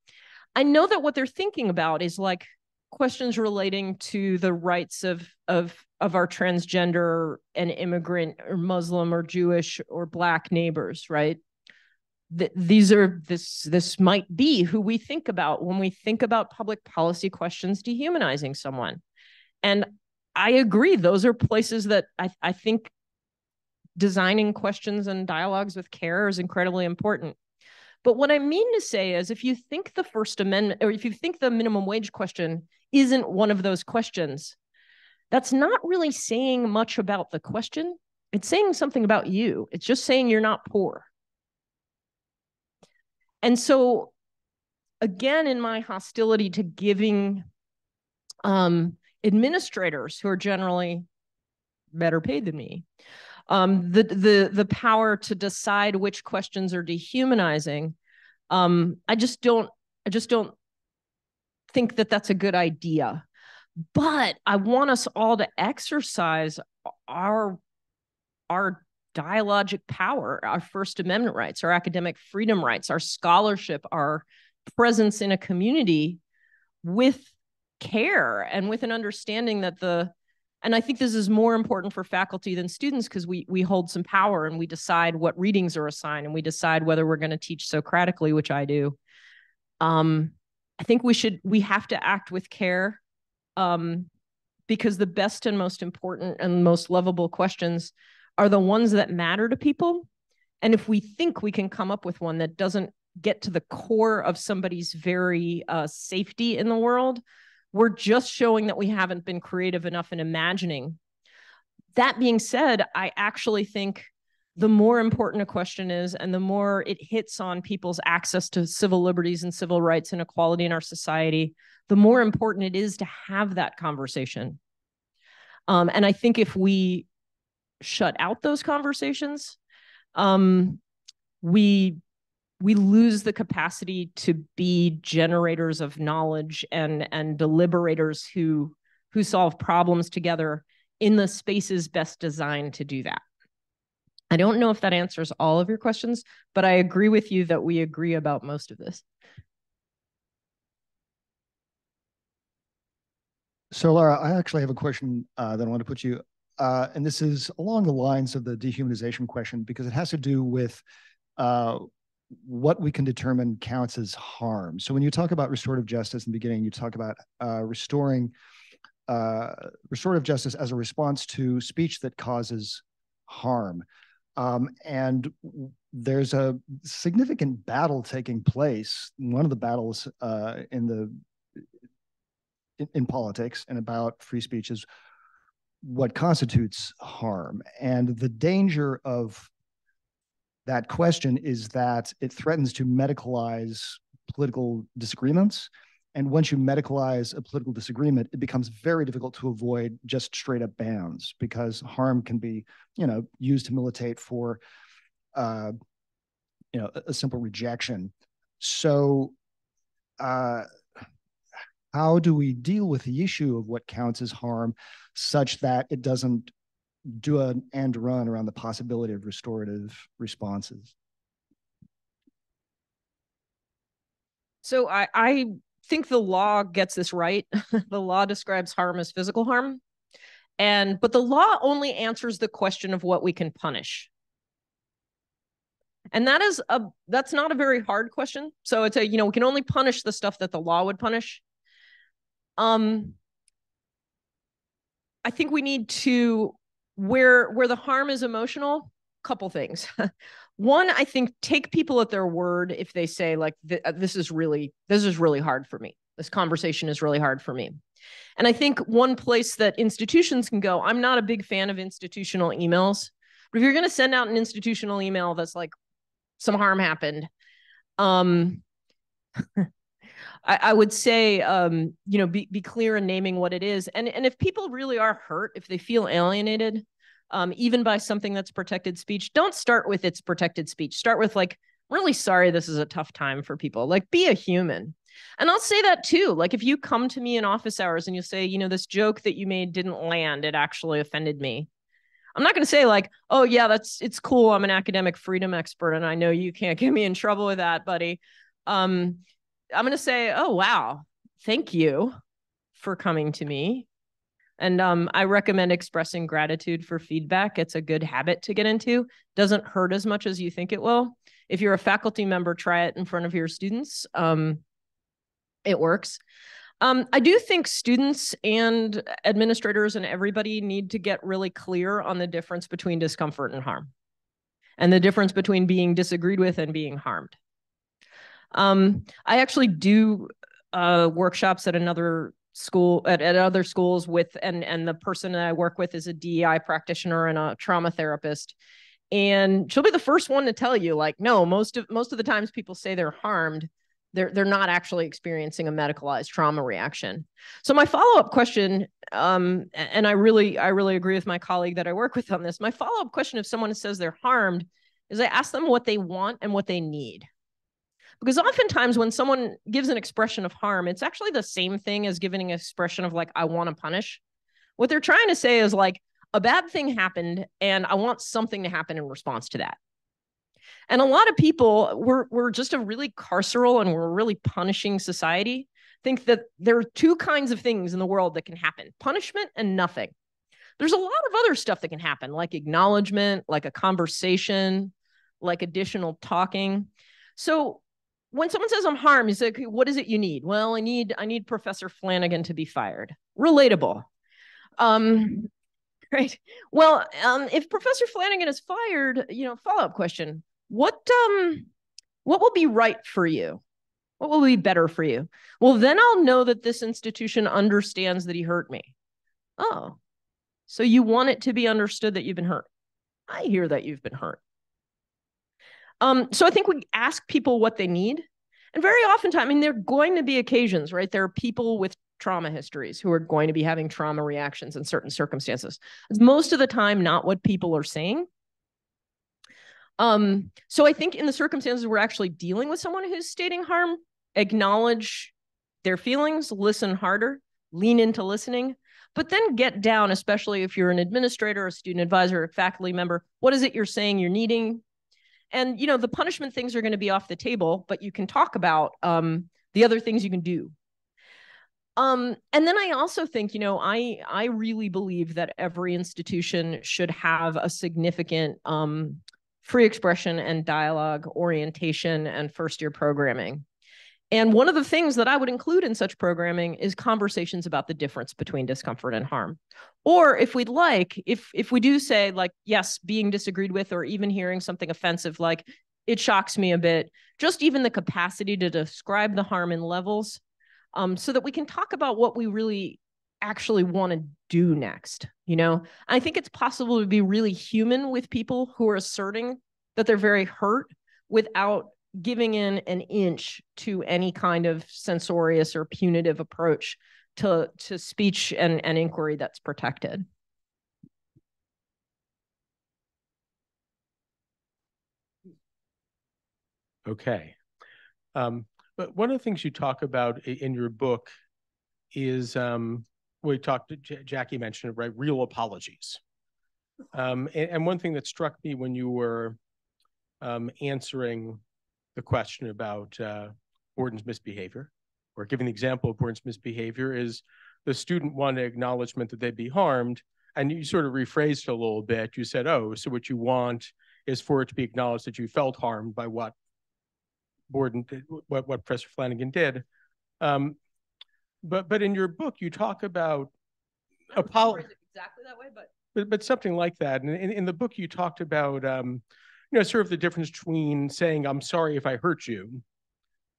I know that what they're thinking about is like questions relating to the rights of our transgender and immigrant or Muslim or Jewish or Black neighbors, right? This might be who we think about when we think about public policy questions dehumanizing someone. And I agree, those are places that I think designing questions and dialogues with care is incredibly important. But what I mean to say is, if you think the First Amendment, or if you think the minimum wage question isn't one of those questions, that's not really saying much about the question. It's saying something about you. It's just saying you're not poor. And so, again, in my hostility to giving administrators who are generally better paid than me, the power to decide which questions are dehumanizing, I just don't think that that's a good idea. But I want us all to exercise our dialogic power, our First Amendment rights, our academic freedom rights, our scholarship, our presence in a community with care and with an understanding that and I think this is more important for faculty than students, because we hold some power and we decide what readings are assigned and we decide whether we're going to teach Socratically, which I do. I think we have to act with care, because the best and most important and most lovable questions are the ones that matter to people. And if we think we can come up with one that doesn't get to the core of somebody's very safety in the world, we're just showing that we haven't been creative enough in imagining. That being said, I actually think the more important a question is, and the more it hits on people's access to civil liberties and civil rights and equality in our society, the more important it is to have that conversation. And I think if we shut out those conversations, we lose the capacity to be generators of knowledge and deliberators who solve problems together in the spaces best designed to do that. I don't know if that answers all of your questions, but I agree with you that we agree about most of this. So, Lara, I actually have a question that I want to put to you. And this is along the lines of the dehumanization question, because it has to do with what we can determine counts as harm. So when you talk about restorative justice in the beginning, you talk about restoring restorative justice as a response to speech that causes harm. And there's a significant battle taking place. One of the battles in politics and about free speech is what constitutes harm. And the danger of that question is that it threatens to medicalize political disagreements. And once you medicalize a political disagreement, it becomes very difficult to avoid just straight up bans, because harm can be, used to militate for, a simple rejection. So, how do we deal with the issue of what counts as harm such that it doesn't do an end run around the possibility of restorative responses? So I think the law gets this right. The law describes harm as physical harm. But the law only answers the question of what we can punish. And that's not a very hard question. So it's we can only punish the stuff that the law would punish. I think we need to, where the harm is emotional, couple things. One, I think take people at their word if they say, like, this is really hard for me. This conversation is really hard for me. And I think one place that institutions can go, I'm not a big fan of institutional emails, but if you're going to send out an institutional email that's like, some harm happened, I would say, be clear in naming what it is. And if people really are hurt, if they feel alienated, even by something that's protected speech, don't start with it's protected speech. Start with like, really sorry, this is a tough time for people. Like, be a human. And I'll say that too. Like, if you come to me in office hours and you say, this joke that you made didn't land, it actually offended me. I'm not going to say like, oh yeah, it's cool. I'm an academic freedom expert and I know you can't get me in trouble with that, buddy. I'm going to say, oh, wow, thank you for coming to me. And I recommend expressing gratitude for feedback. It's a good habit to get into. Doesn't hurt as much as you think it will. If you're a faculty member, try it in front of your students. It works. I do think students and administrators and everybody need to get really clear on the difference between discomfort and harm, and the difference between being disagreed with and being harmed. I actually do workshops at another school, at other schools with, and the person that I work with is a DEI practitioner and a trauma therapist. And she'll be the first one to tell you, like, no, most of the times people say they're harmed, they're not actually experiencing a medicalized trauma reaction. So my follow-up question, and I really agree with my colleague that I work with on this, my follow-up question if someone says they're harmed is I ask them what they want and what they need. Because oftentimes when someone gives an expression of harm, it's actually the same thing as giving an expression of like, I want to punish. What they're trying to say is like, a bad thing happened and I want something to happen in response to that. And a lot of people, we're just a really carceral and we're a really punishing society, think that there are two kinds of things in the world that can happen: punishment and nothing. There's a lot of other stuff that can happen, like acknowledgement, like a conversation, like additional talking. So when someone says I'm harmed, you say, okay, what is it you need? Well, I need Professor Flanagan to be fired. Relatable. Right. Well, if Professor Flanagan is fired, follow-up question: what will be right for you? What will be better for you? Well, then I'll know that this institution understands that he hurt me. Oh, so you want it to be understood that you've been hurt. I hear that you've been hurt. So I think we ask people what they need. And very oftentimes, there are going to be occasions, right? There are people with trauma histories who are going to be having trauma reactions in certain circumstances. It's most of the time not what people are saying. So I think in the circumstances we're actually dealing with someone who's stating harm, acknowledge their feelings, listen harder, lean into listening, but then get down, especially if you're an administrator, a student advisor, a faculty member, what is it you're saying you're needing? And, the punishment things are going to be off the table, but you can talk about the other things you can do. And then I also think, I really believe that every institution should have a significant free expression and dialogue orientation and first-year programming. And one of the things that I would include in such programming is conversations about the difference between discomfort and harm. Or if we'd like, if we do say like, yes, being disagreed with or even hearing something offensive, like it shocks me a bit, just even the capacity to describe the harm in levels, so that we can talk about what we really actually want to do next. I think it's possible to be really human with people who are asserting that they're very hurt without giving in an inch to any kind of censorious or punitive approach to speech and inquiry that's protected. Okay. But one of the things you talk about in your book is, Jackie mentioned it, right? Real apologies. And one thing that struck me when you were answering the question about Borden's misbehavior, or giving the example of Borden's misbehavior, is the student wanted acknowledgement that they'd be harmed, and you sort of rephrased it a little bit. You said, oh, so what you want is for it to be acknowledged that you felt harmed by what Borden did, what Professor Flanagan did. But in your book, you talk about apology. Exactly that way, but something like that. And in the book, you talked about sort of the difference between saying I'm sorry if I hurt you,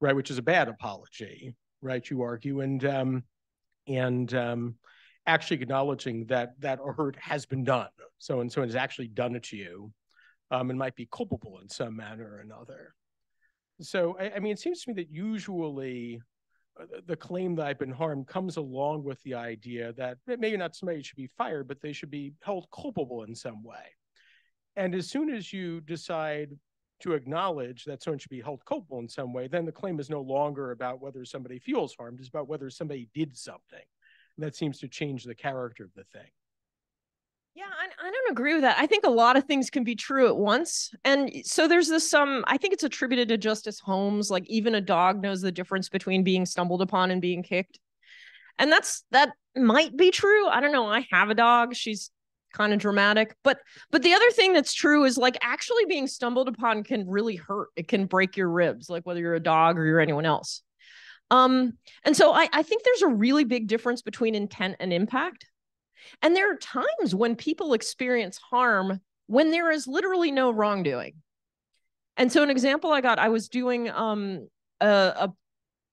right, which is a bad apology, right? You argue, and actually acknowledging that a hurt has been done. So and so has actually done it to you, and might be culpable in some manner or another. So, I mean, it seems to me that usually the claim that I've been harmed comes along with the idea that maybe not somebody should be fired, but they should be held culpable in some way. And as soon as you decide to acknowledge that someone should be held culpable in some way, then the claim is no longer about whether somebody feels harmed, it's about whether somebody did something. And that seems to change the character of the thing. Yeah, I don't agree with that. I think a lot of things can be true at once. And so there's this, I think it's attributed to Justice Holmes, like even a dog knows the difference between being stumbled upon and being kicked. And that might be true. I don't know. I have a dog. She's kind of dramatic. But the other thing that's true is like actually being stumbled upon can really hurt. It can break your ribs, like whether you're a dog or you're anyone else. And so I think there's a really big difference between intent and impact. And there are times when people experience harm when there is literally no wrongdoing. And so an example I got, I was doing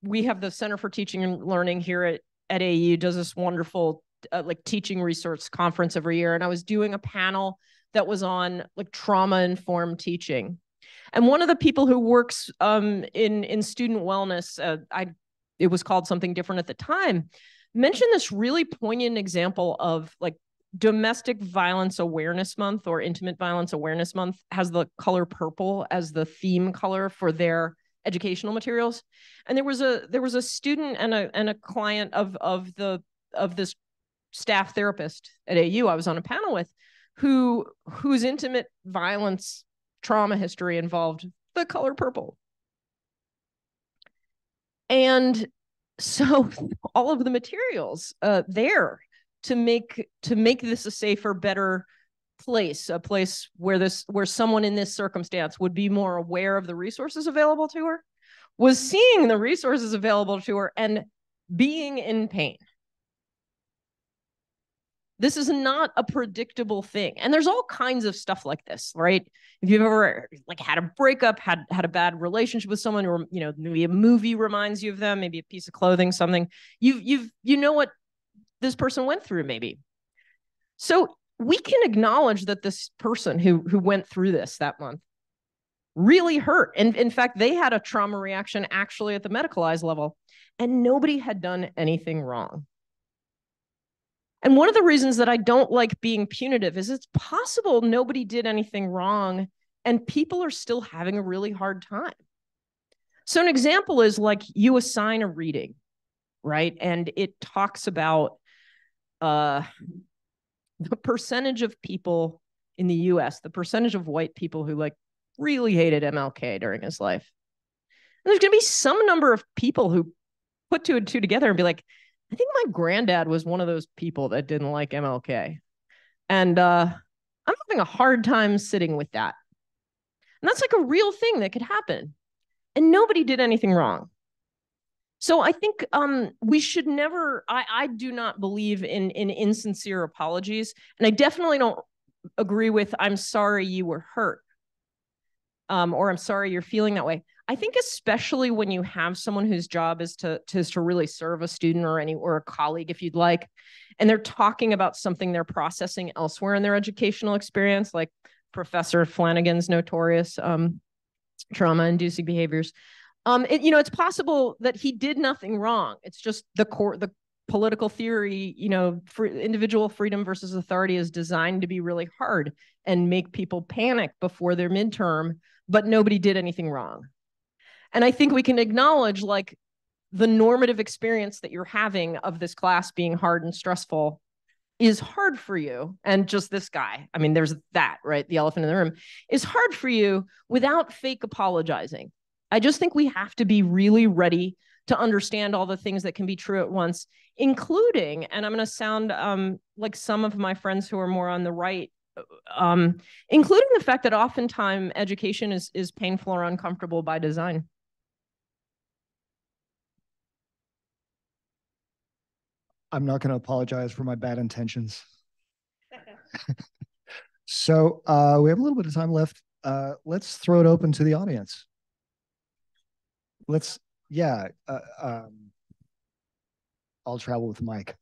we have the Center for Teaching and Learning here at AU does this wonderful like teaching research conference every year. And I was doing a panel that was on like trauma-informed teaching. And one of the people who works in student wellness, it was called something different at the time, mentioned this really poignant example of like Domestic Violence Awareness Month or Intimate Violence Awareness Month has the color purple as the theme color for their educational materials. And there was a student and a client of this staff therapist at AU I was on a panel with whose intimate violence trauma history involved the color purple. And so all of the materials there to make this a safer, better place, a place where someone in this circumstance would be more aware of the resources available to her, was seeing the resources available to her and being in pain. This is not a predictable thing. And there's all kinds of stuff like this, right? If you've ever like had a breakup, had a bad relationship with someone, or maybe a movie reminds you of them, maybe a piece of clothing, something, you know what this person went through, maybe. So we can acknowledge that this person who went through this that month really hurt. And in fact, they had a trauma reaction actually at the medicalized level, and nobody had done anything wrong. And one of the reasons that I don't like being punitive is it's possible nobody did anything wrong and people are still having a really hard time. So an example is like you assign a reading, right? And it talks about the percentage of people in the US, the percentage of white people who like really hated MLK during his life. And there's going to be some number of people who put two and two together and be like, I think my granddad was one of those people that didn't like MLK. And I'm having a hard time sitting with that. And that's like a real thing that could happen. And nobody did anything wrong. So I think we should never, I do not believe in insincere apologies. And I definitely don't agree with, I'm sorry you were hurt. Or I'm sorry you're feeling that way. I think especially when you have someone whose job is to really serve a student or a colleague, if you'd like, and they're talking about something they're processing elsewhere in their educational experience, like Professor Flanagan's notorious trauma-inducing behaviors. It's possible that he did nothing wrong. It's just the political theory, for individual freedom versus authority is designed to be really hard and make people panic before their midterm, but nobody did anything wrong. And I think we can acknowledge like the normative experience that you're having of this class being hard and stressful is hard for you. And just this guy, I mean, there's that, right? The elephant in the room is hard for you without fake apologizing. I just think we have to be really ready to understand all the things that can be true at once, including, and I'm going to sound like some of my friends who are more on the right, including the fact that oftentimes education is painful or uncomfortable by design. I'm not going to apologize for my bad intentions. So we have a little bit of time left. Let's throw it open to the audience. I'll travel with Mike.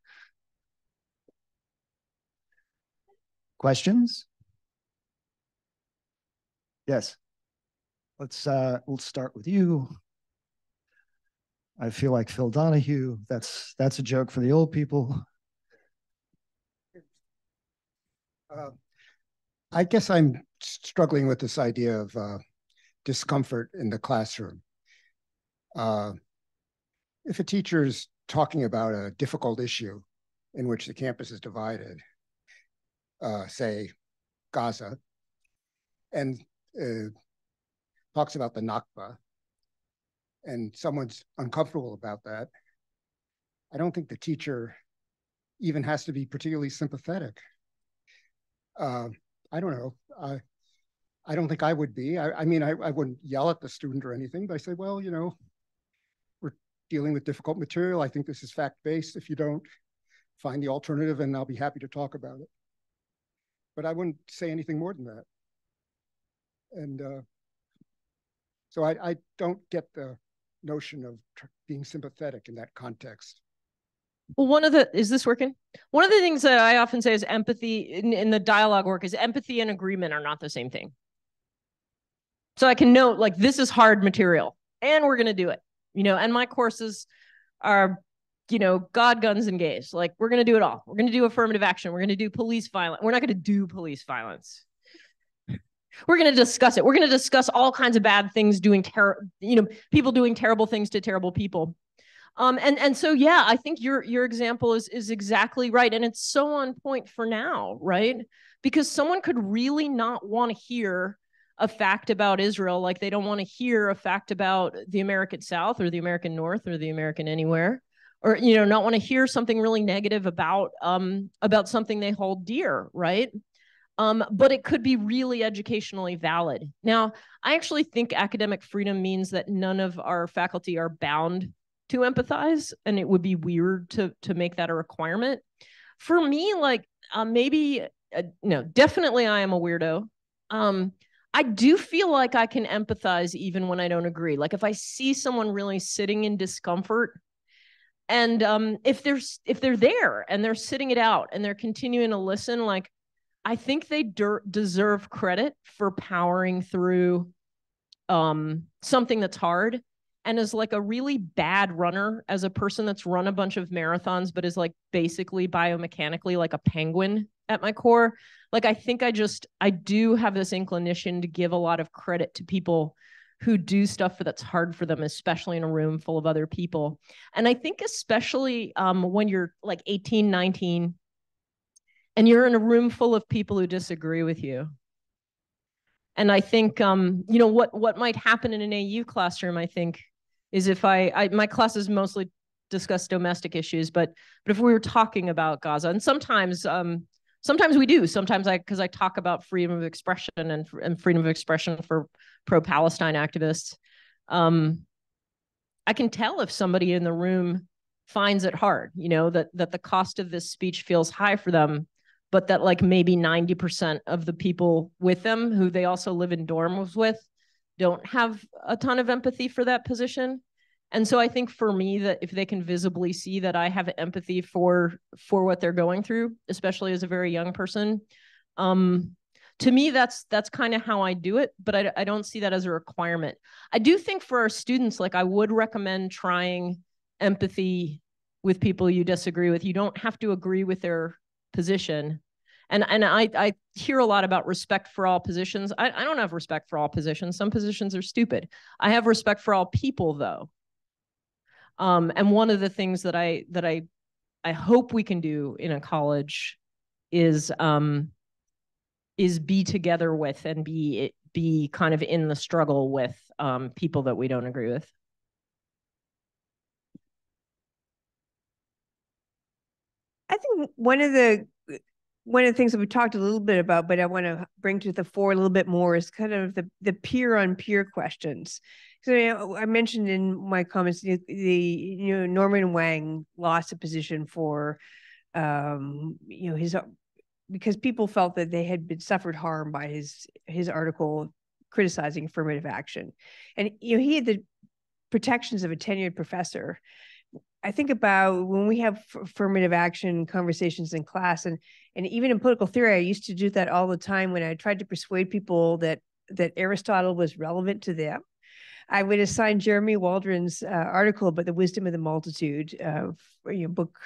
Questions? Yes. Let's start with you. I feel like Phil Donahue. That's a joke for the old people. I guess I'm struggling with this idea of discomfort in the classroom. If a teacher is talking about a difficult issue in which the campus is divided, say Gaza, and talks about the Nakba, and someone's uncomfortable about that, I don't think the teacher even has to be particularly sympathetic. I don't know. I don't think I would be. I mean, I wouldn't yell at the student or anything, but I say, well, you know, we're dealing with difficult material. I think this is fact-based. If you don't, find the alternative and I'll be happy to talk about it. But I wouldn't say anything more than that. And so I don't get the notion of being sympathetic in that context. Well, is this working? One of the things that I often say is empathy in the dialogue work is empathy and agreement are not the same thing. So I can note, like, this is hard material and we're going to do it, you know, and my courses are, you know, God, guns, and gays. Like, we're going to do it all. We're going to do affirmative action. We're going to do police violence. We're not going to do police violence. We're going to discuss it. We're going to discuss all kinds of bad things, people doing terrible things to terrible people. And so, yeah, I think your example is exactly right. And it's so on point for now, right? Because someone could really not want to hear a fact about Israel, like they don't want to hear a fact about the American South or the American North or the American anywhere, or, you know, not want to hear something really negative about something they hold dear, right? But it could be really educationally valid. Now, I actually think academic freedom means that none of our faculty are bound to empathize, and it would be weird to make that a requirement. For me, like, no, definitely I am a weirdo. I do feel like I can empathize even when I don't agree. Like, if I see someone really sitting in discomfort, and if they're there and they're sitting it out and they're continuing to listen, like, I think they deserve credit for powering through something that's hard. And as like a really bad runner, as a person that's run a bunch of marathons, but is like basically biomechanically like a penguin at my core, like, I think I do have this inclination to give a lot of credit to people who do stuff that's hard for them, especially in a room full of other people. And I think especially when you're like 18, 19, and you're in a room full of people who disagree with you. And I think, you know, what might happen in an AU classroom, I think, is if my classes mostly discuss domestic issues, but if we were talking about Gaza, and sometimes we do, because I talk about freedom of expression and freedom of expression for pro-Palestine activists. I can tell if somebody in the room finds it hard, you know, that the cost of this speech feels high for them, but that like maybe 90% of the people with them who they also live in dorms with don't have a ton of empathy for that position. And so I think for me, that if they can visibly see that I have empathy for what they're going through, especially as a very young person, to me, that's kind of how I do it, but I don't see that as a requirement. I do think for our students, like, I would recommend trying empathy with people you disagree with. You don't have to agree with their position. And I hear a lot about respect for all positions. I don't have respect for all positions. Some positions are stupid. I have respect for all people, though. And one of the things that I hope we can do in a college is be together with and be kind of in the struggle with people that we don't agree with. I think one of the things that we talked a little bit about, but I want to bring to the fore a little bit more, is kind of the peer-on-peer questions. So, you know, I mentioned in my comments the Norman Wang lost a position for because people felt that they had suffered harm by his article criticizing affirmative action, and he had the protections of a tenured professor. I think about when we have affirmative action conversations in class, and even in political theory, I used to do that all the time when I tried to persuade people that that Aristotle was relevant to them. I would assign Jeremy Waldron's article about the wisdom of the multitude, book,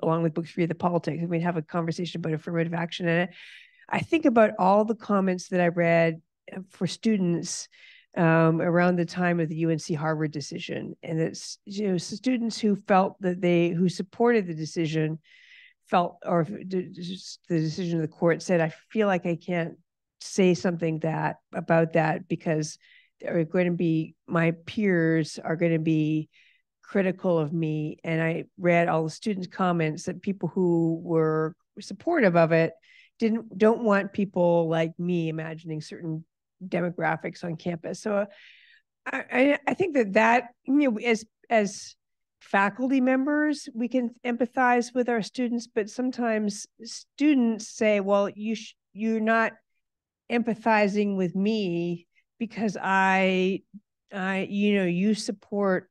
along with book 3 of the Politics, and we'd have a conversation about affirmative action. And I think about all the comments that I read for students around the time of the UNC Harvard decision, and it's students who felt that who supported the decision felt, or the decision of the court said, I feel like I can't say something about that because are going to be, my peers are going to be critical of me. And I read all the students' comments that people who were supportive of it don't want people like me imagining certain demographics on campus. So I think that as faculty members, we can empathize with our students, but sometimes students say, well, you're not empathizing with me because you support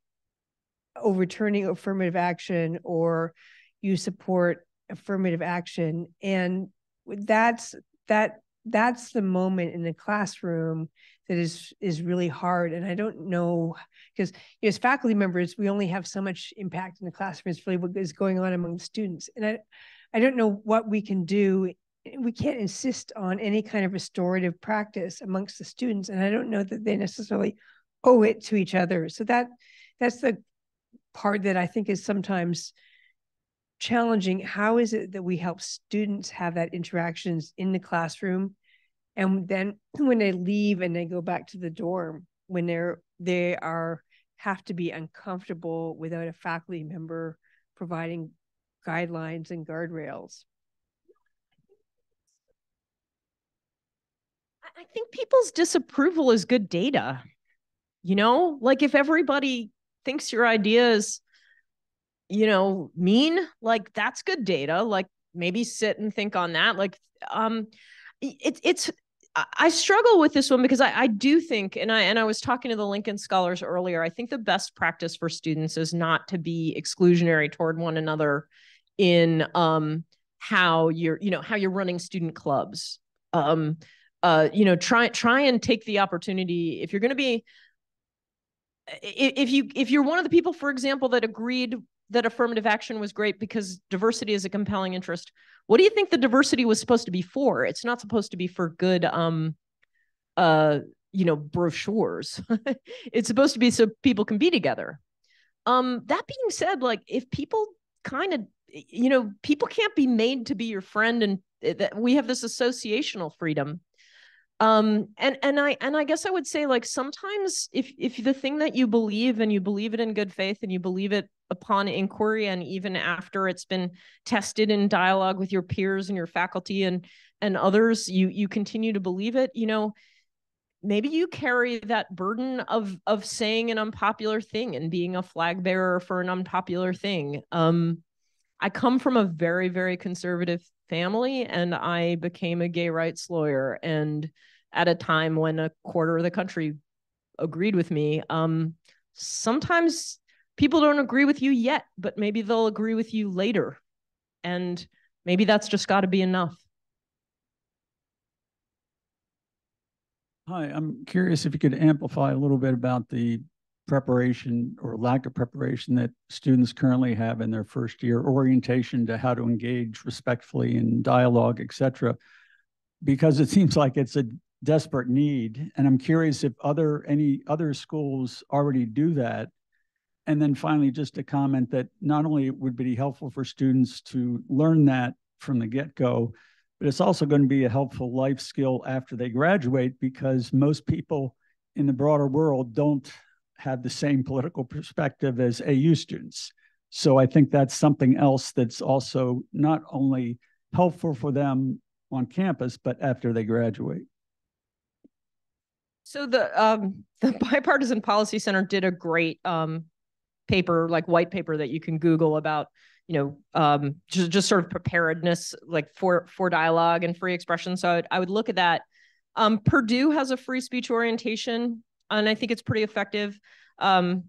overturning affirmative action, or you support affirmative action. And that's the moment in the classroom that is really hard. And I don't know, because as faculty members, we only have so much impact in the classroom. It's really what is going on among the students. And I don't know what we can do. We can't insist on any kind of restorative practice amongst the students. And I don't know that they necessarily owe it to each other. So that's the part that I think is sometimes challenging. How is it that we help students have that interactions in the classroom? And then when they leave and they go back to the dorm, when they have to be uncomfortable without a faculty member providing guidelines and guardrails. I think people's disapproval is good data. Like if everybody thinks your idea is, mean, like that's good data. Like maybe sit and think on that. Like, I struggle with this one because I do think, and I was talking to the Lincoln scholars earlier, I think the best practice for students is not to be exclusionary toward one another in how you're running student clubs. Try and take the opportunity if you're going to be, if you're one of the people, for example, that agreed that affirmative action was great because diversity is a compelling interest. What do you think the diversity was supposed to be for? It's not supposed to be for good, brochures. It's supposed to be so people can be together. That being said, like if people people can't be made to be your friend, and that we have this associational freedom. And I guess I would say, like, sometimes if the thing that you believe, and you believe it in good faith, and you believe it upon inquiry, and even after it's been tested in dialogue with your peers and your faculty and others, you continue to believe it, maybe you carry that burden of saying an unpopular thing and being a flag bearer for an unpopular thing. I come from a very, very conservative family, and I became a gay rights lawyer, and at a time when a quarter of the country agreed with me. Sometimes people don't agree with you yet, but maybe they'll agree with you later, and maybe that's just got to be enough. Hi, I'm curious if you could amplify a little bit about the preparation or lack of preparation that students currently have in their first year, orientation to how to engage respectfully in dialogue, et because it seems like it's a desperate need. And I'm curious if any other schools already do that. And then finally, just a comment that not only would be helpful for students to learn that from the get-go, but it's also going to be a helpful life skill after they graduate, because most people in the broader world don't have the same political perspective as AU students. So I think that's something else that's also not only helpful for them on campus, but after they graduate. So the Bipartisan Policy Center did a great paper, like white paper, that you can Google about, just sort of preparedness, like for dialogue and free expression. So I would look at that. Purdue has a free speech orientation, and I think it's pretty effective. If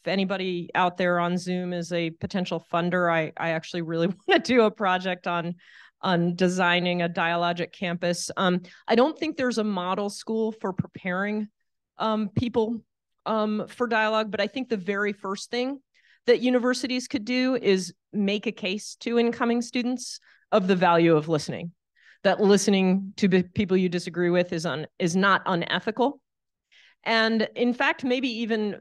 anybody out there on Zoom is a potential funder, I actually really want to do a project on on designing a dialogic campus. I don't think there's a model school for preparing people for dialogue, but I think the very first thing that universities could do is make a case to incoming students of the value of listening, that listening to people you disagree with is not unethical. And in fact, maybe even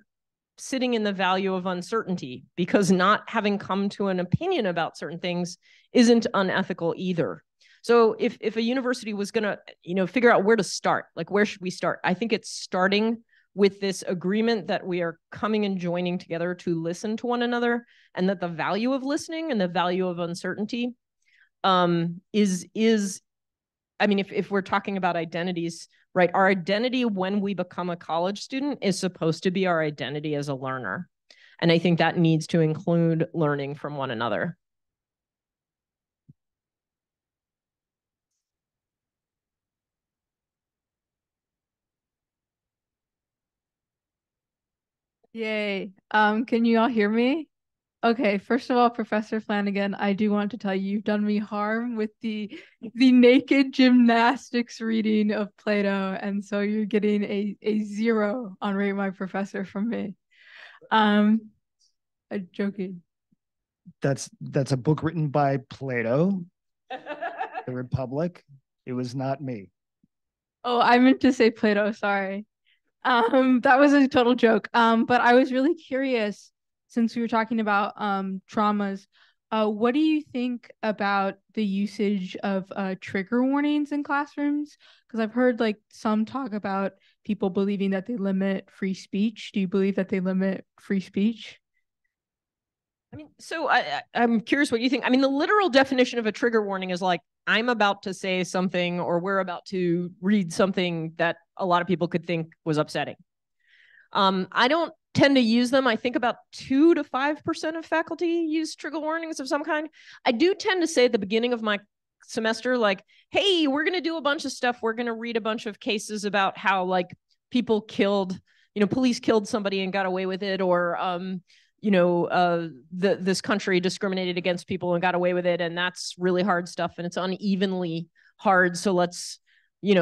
sitting in the value of uncertainty, because not having come to an opinion about certain things isn't unethical either. So if a university was going to, figure out where to start, like where should we start? I think it's starting with this agreement that we are coming and joining together to listen to one another, and that the value of listening and the value of uncertainty is I mean, if we're talking about identities, right, our identity when we become a college student is supposed to be our identity as a learner. And I think that needs to include learning from one another. Yay. Can you all hear me? Okay, first of all, Professor Flanagan, I do want to tell you, you've done me harm with the naked gymnastics reading of Plato, and so you're getting a 0 on Rate My Professor from me. I'm joking. That's a book written by Plato, The Republic. It was not me. Oh, I meant to say Plato, sorry. That was a total joke. But I was really curious, since we were talking about traumas, what do you think about the usage of trigger warnings in classrooms? Because I've heard like some talk about people believing that they limit free speech. Do you believe that they limit free speech? I mean, so I'm curious what you think. I mean, the literal definition of a trigger warning is like, I'm about to say something, or we're about to read something that a lot of people could think was upsetting. I don't tend to use them. I think about 2 to 5% of faculty use trigger warnings of some kind. I do tend to say at the beginning of my semester, like, hey, we're going to do a bunch of stuff. We're going to read a bunch of cases about how like people killed, police killed somebody and got away with it, or, this country discriminated against people and got away with it. And that's really hard stuff. And it's unevenly hard. So let's,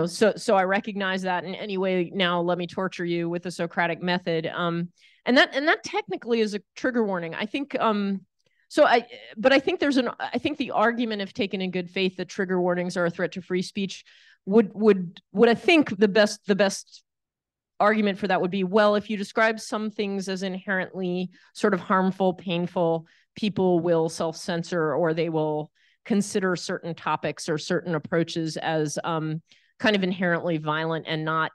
so I recognize that in any way. Now let me torture you with the Socratic method. And that technically is a trigger warning. I think, but I think I think the argument, if taken in good faith, that trigger warnings are a threat to free speech would I think the best argument for that would be, well, if you describe some things as inherently sort of harmful, painful, people will self-censor, or they will consider certain topics or certain approaches as kind of inherently violent and not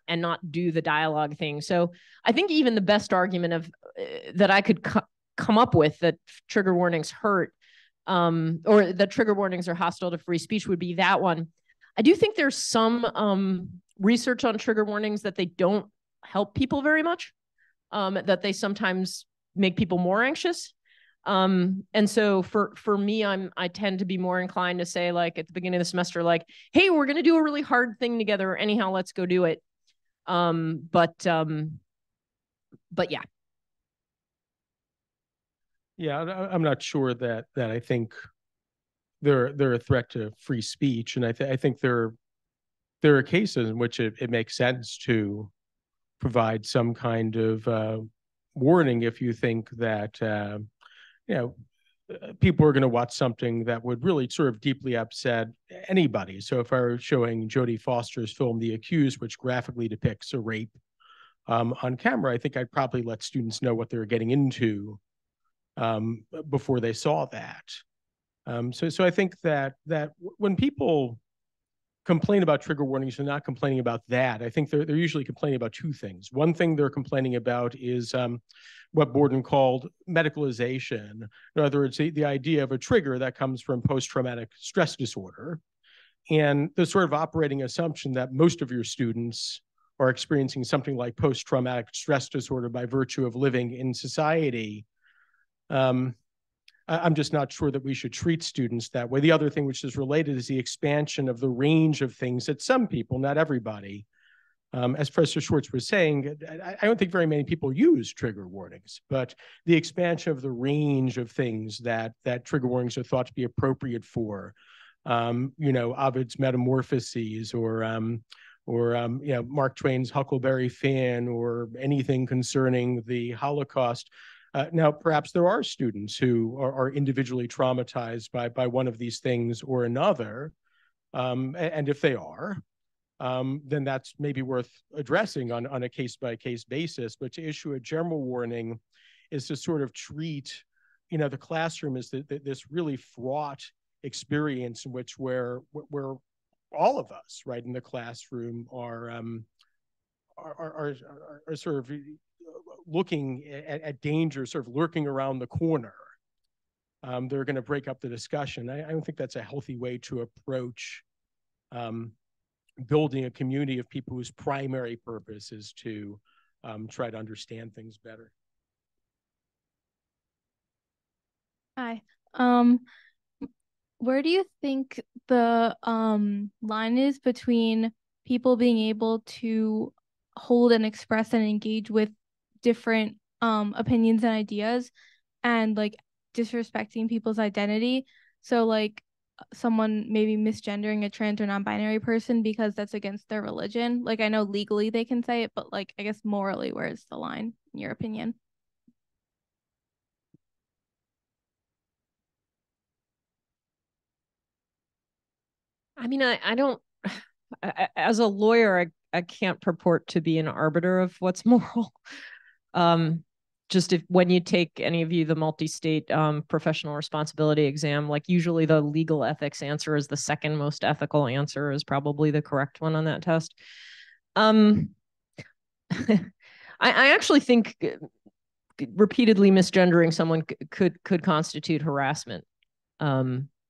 do the dialogue thing. So I think even the best argument of that I could come up with that trigger warnings hurt, or that trigger warnings are hostile to free speech, would be that one. I do think there's some research on trigger warnings that they don't help people very much, that they sometimes make people more anxious. And so for me, I tend to be more inclined to say, like at the beginning of the semester, like, hey, we're going to do a really hard thing together. Anyhow, let's go do it. But yeah. Yeah, I'm not sure that I think they're a threat to free speech, and I think there are cases in which it makes sense to provide some kind of warning if you think that people are going to watch something that would really sort of deeply upset anybody. So if I were showing Jodie Foster's film The Accused, which graphically depicts a rape on camera, I think I'd probably let students know what they were getting into before they saw that. So I think that when people complain about trigger warnings, they're not complaining about that. I think they're usually complaining about 2 things. One thing they're complaining about is what Borden called medicalization. In other words, the idea of a trigger that comes from post-traumatic stress disorder, and the sort of operating assumption that most of your students are experiencing something like post-traumatic stress disorder by virtue of living in society. I'm just not sure that we should treat students that way. The other thing which is related is the expansion of the range of things that some people, not everybody, as Professor Schwartz was saying, I don't think very many people use trigger warnings, but the expansion of the range of things that trigger warnings are thought to be appropriate for Ovid's Metamorphoses, or Mark Twain's Huckleberry Finn, or anything concerning the Holocaust. Now, perhaps there are students who are individually traumatized by one of these things or another. And if they are, then that's maybe worth addressing on a case-by-case basis. But to issue a general warning is to sort of treat, the classroom as this really fraught experience in which where all of us, right, in the classroom are sort of looking at danger, sort of lurking around the corner. They're going to break up the discussion. I don't think that's a healthy way to approach building a community of people whose primary purpose is to try to understand things better. Hi. Where do you think the line is between people being able to hold and express and engage with different opinions and ideas, and like disrespecting people's identity? So like someone maybe misgendering a trans or non-binary person because that's against their religion. Like I know legally they can say it, but like I guess morally, where's the line in your opinion? I mean, I don't, as a lawyer, I can't purport to be an arbiter of what's moral. Just when you take any of you the multi-state professional responsibility exam, like usually the legal ethics answer is the second most ethical answer, is probably the correct one on that test. I actually think repeatedly misgendering someone could constitute harassment.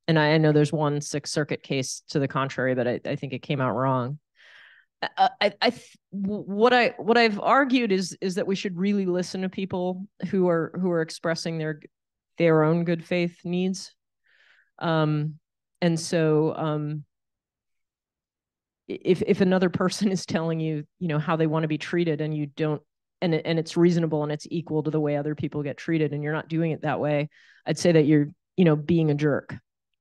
And I know there's one Sixth Circuit case to the contrary, but I think it came out wrong. What I've argued is that we should really listen to people who are expressing their own good faith needs. And so if another person is telling you, how they want to be treated, and you don't, and it's reasonable and it's equal to the way other people get treated, and you're not doing it that way, I'd say that you're, being a jerk.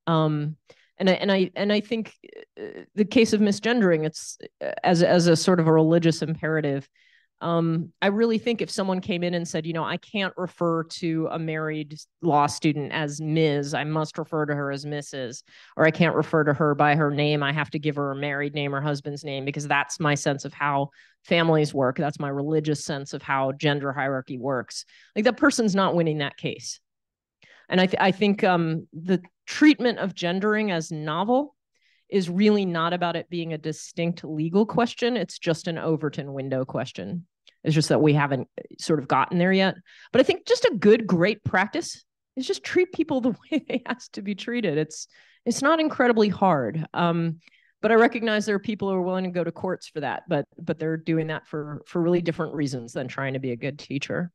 And I think the case of misgendering, it's as a sort of a religious imperative. I really think if someone came in and said, I can't refer to a married law student as Ms., I must refer to her as Mrs., or I can't refer to her by her name, I have to give her a married name or husband's name, because that's my sense of how families work. That's my religious sense of how gender hierarchy works. Like, that person's not winning that case. And I think the treatment of gendering as novel is really not about it being a distinct legal question. It's just an Overton window question. It's just that we haven't sort of gotten there yet. But I think just a great practice is just treat people the way they ask to be treated. It's not incredibly hard. But I recognize there are people who are willing to go to courts for that, but they're doing that for really different reasons than trying to be a good teacher.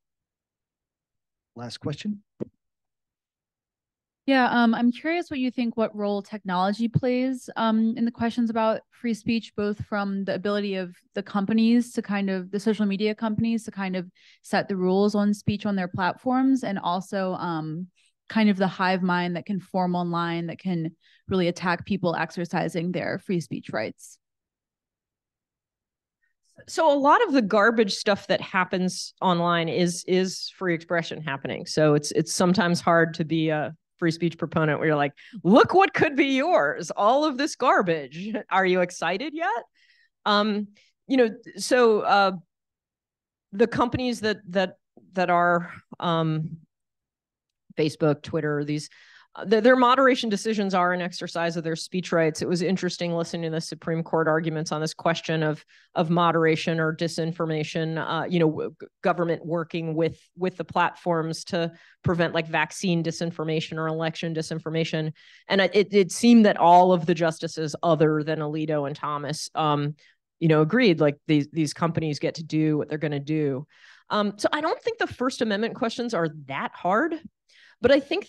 Last question. Yeah, I'm curious what you think, what role technology plays in the questions about free speech, both from the ability of the companies to the social media companies to kind of set the rules on speech on their platforms, and also kind of the hive mind that can form online that can really attack people exercising their free speech rights. So a lot of the garbage stuff that happens online is free expression happening. So it's sometimes hard to be a free speech proponent where you're like, look what could be yours, all of this garbage. Are you excited yet? So the companies that are Facebook, Twitter, these their moderation decisions are an exercise of their speech rights. It was interesting listening to the Supreme Court arguments on this question of moderation or disinformation, government working with the platforms to prevent like vaccine disinformation or election disinformation. And it seemed that all of the justices other than Alito and Thomas, agreed, like these companies get to do what they're going to do. So I don't think the First Amendment questions are that hard, but I think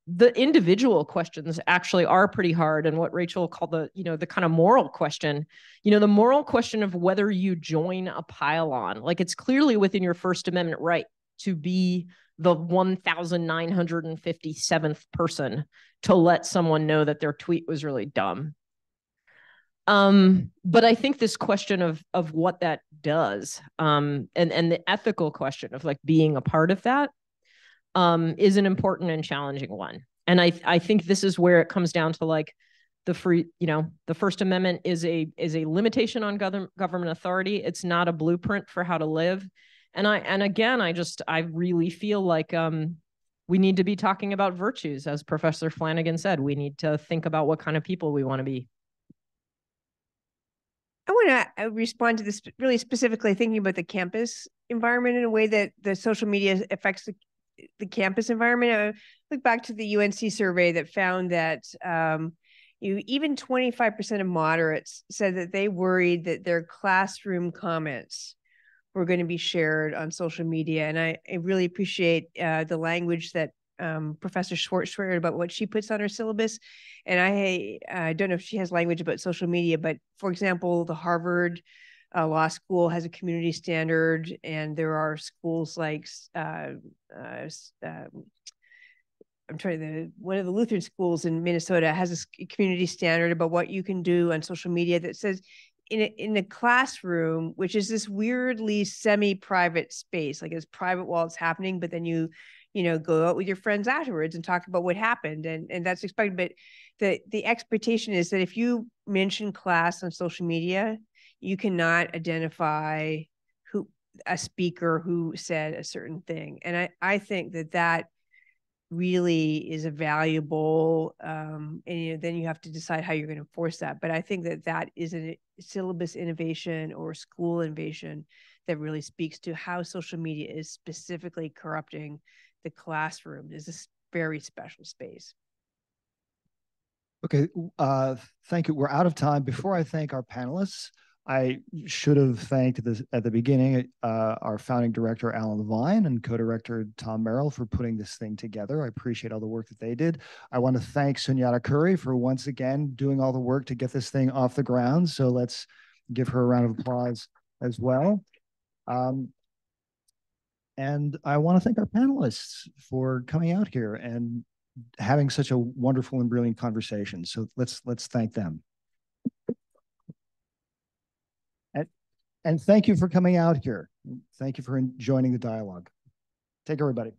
the individual questions actually are pretty hard. And what Rachel called the kind of moral question, the moral question of whether you join a pile-on, like it's clearly within your First Amendment right to be the 1,957th person to let someone know that their tweet was really dumb. But I think this question of what that does, and the ethical question of like being a part of that, is an important and challenging one. And I think this is where it comes down to like the First Amendment is a limitation on government authority. It's not a blueprint for how to live. And again, I really feel like we need to be talking about virtues, as Professor Flanagan said. We need to think about what kind of people we want to be. I want to respond to this really specifically, thinking about the campus environment in a way that the social media affects the campus environment. I look back to the UNC survey that found that even 25% of moderates said that they worried that their classroom comments were going to be shared on social media. And I really appreciate the language that Professor Schwartz shared about what she puts on her syllabus. And I don't know if she has language about social media, but for example, the Harvard Law School has a community standard, and there are schools like one of the Lutheran schools in Minnesota has a community standard about what you can do on social media that says in a classroom, which is this weirdly semi-private space, like it's private while it's happening, but then you go out with your friends afterwards and talk about what happened, and that's expected. But the expectation is that if you mention class on social media, you cannot identify a speaker who said a certain thing. And I think that really is a valuable, and then you have to decide how you're going to enforce that. But I think that is a syllabus innovation or school innovation that really speaks to how social media is specifically corrupting the classroom. Is this very special space. Okay, thank you. We're out of time. Before I thank our panelists, I should have thanked at the beginning our founding director, Alan Levine, and co-director Tom Merrill for putting this thing together. I appreciate all the work that they did. I want to thank Sunyata Curry for once again doing all the work to get this thing off the ground. So let's give her a round of applause as well. And I want to thank our panelists for coming out here and having such a wonderful and brilliant conversation. So let's thank them. And thank you for coming out here. Thank you for joining the dialogue. Take care, everybody.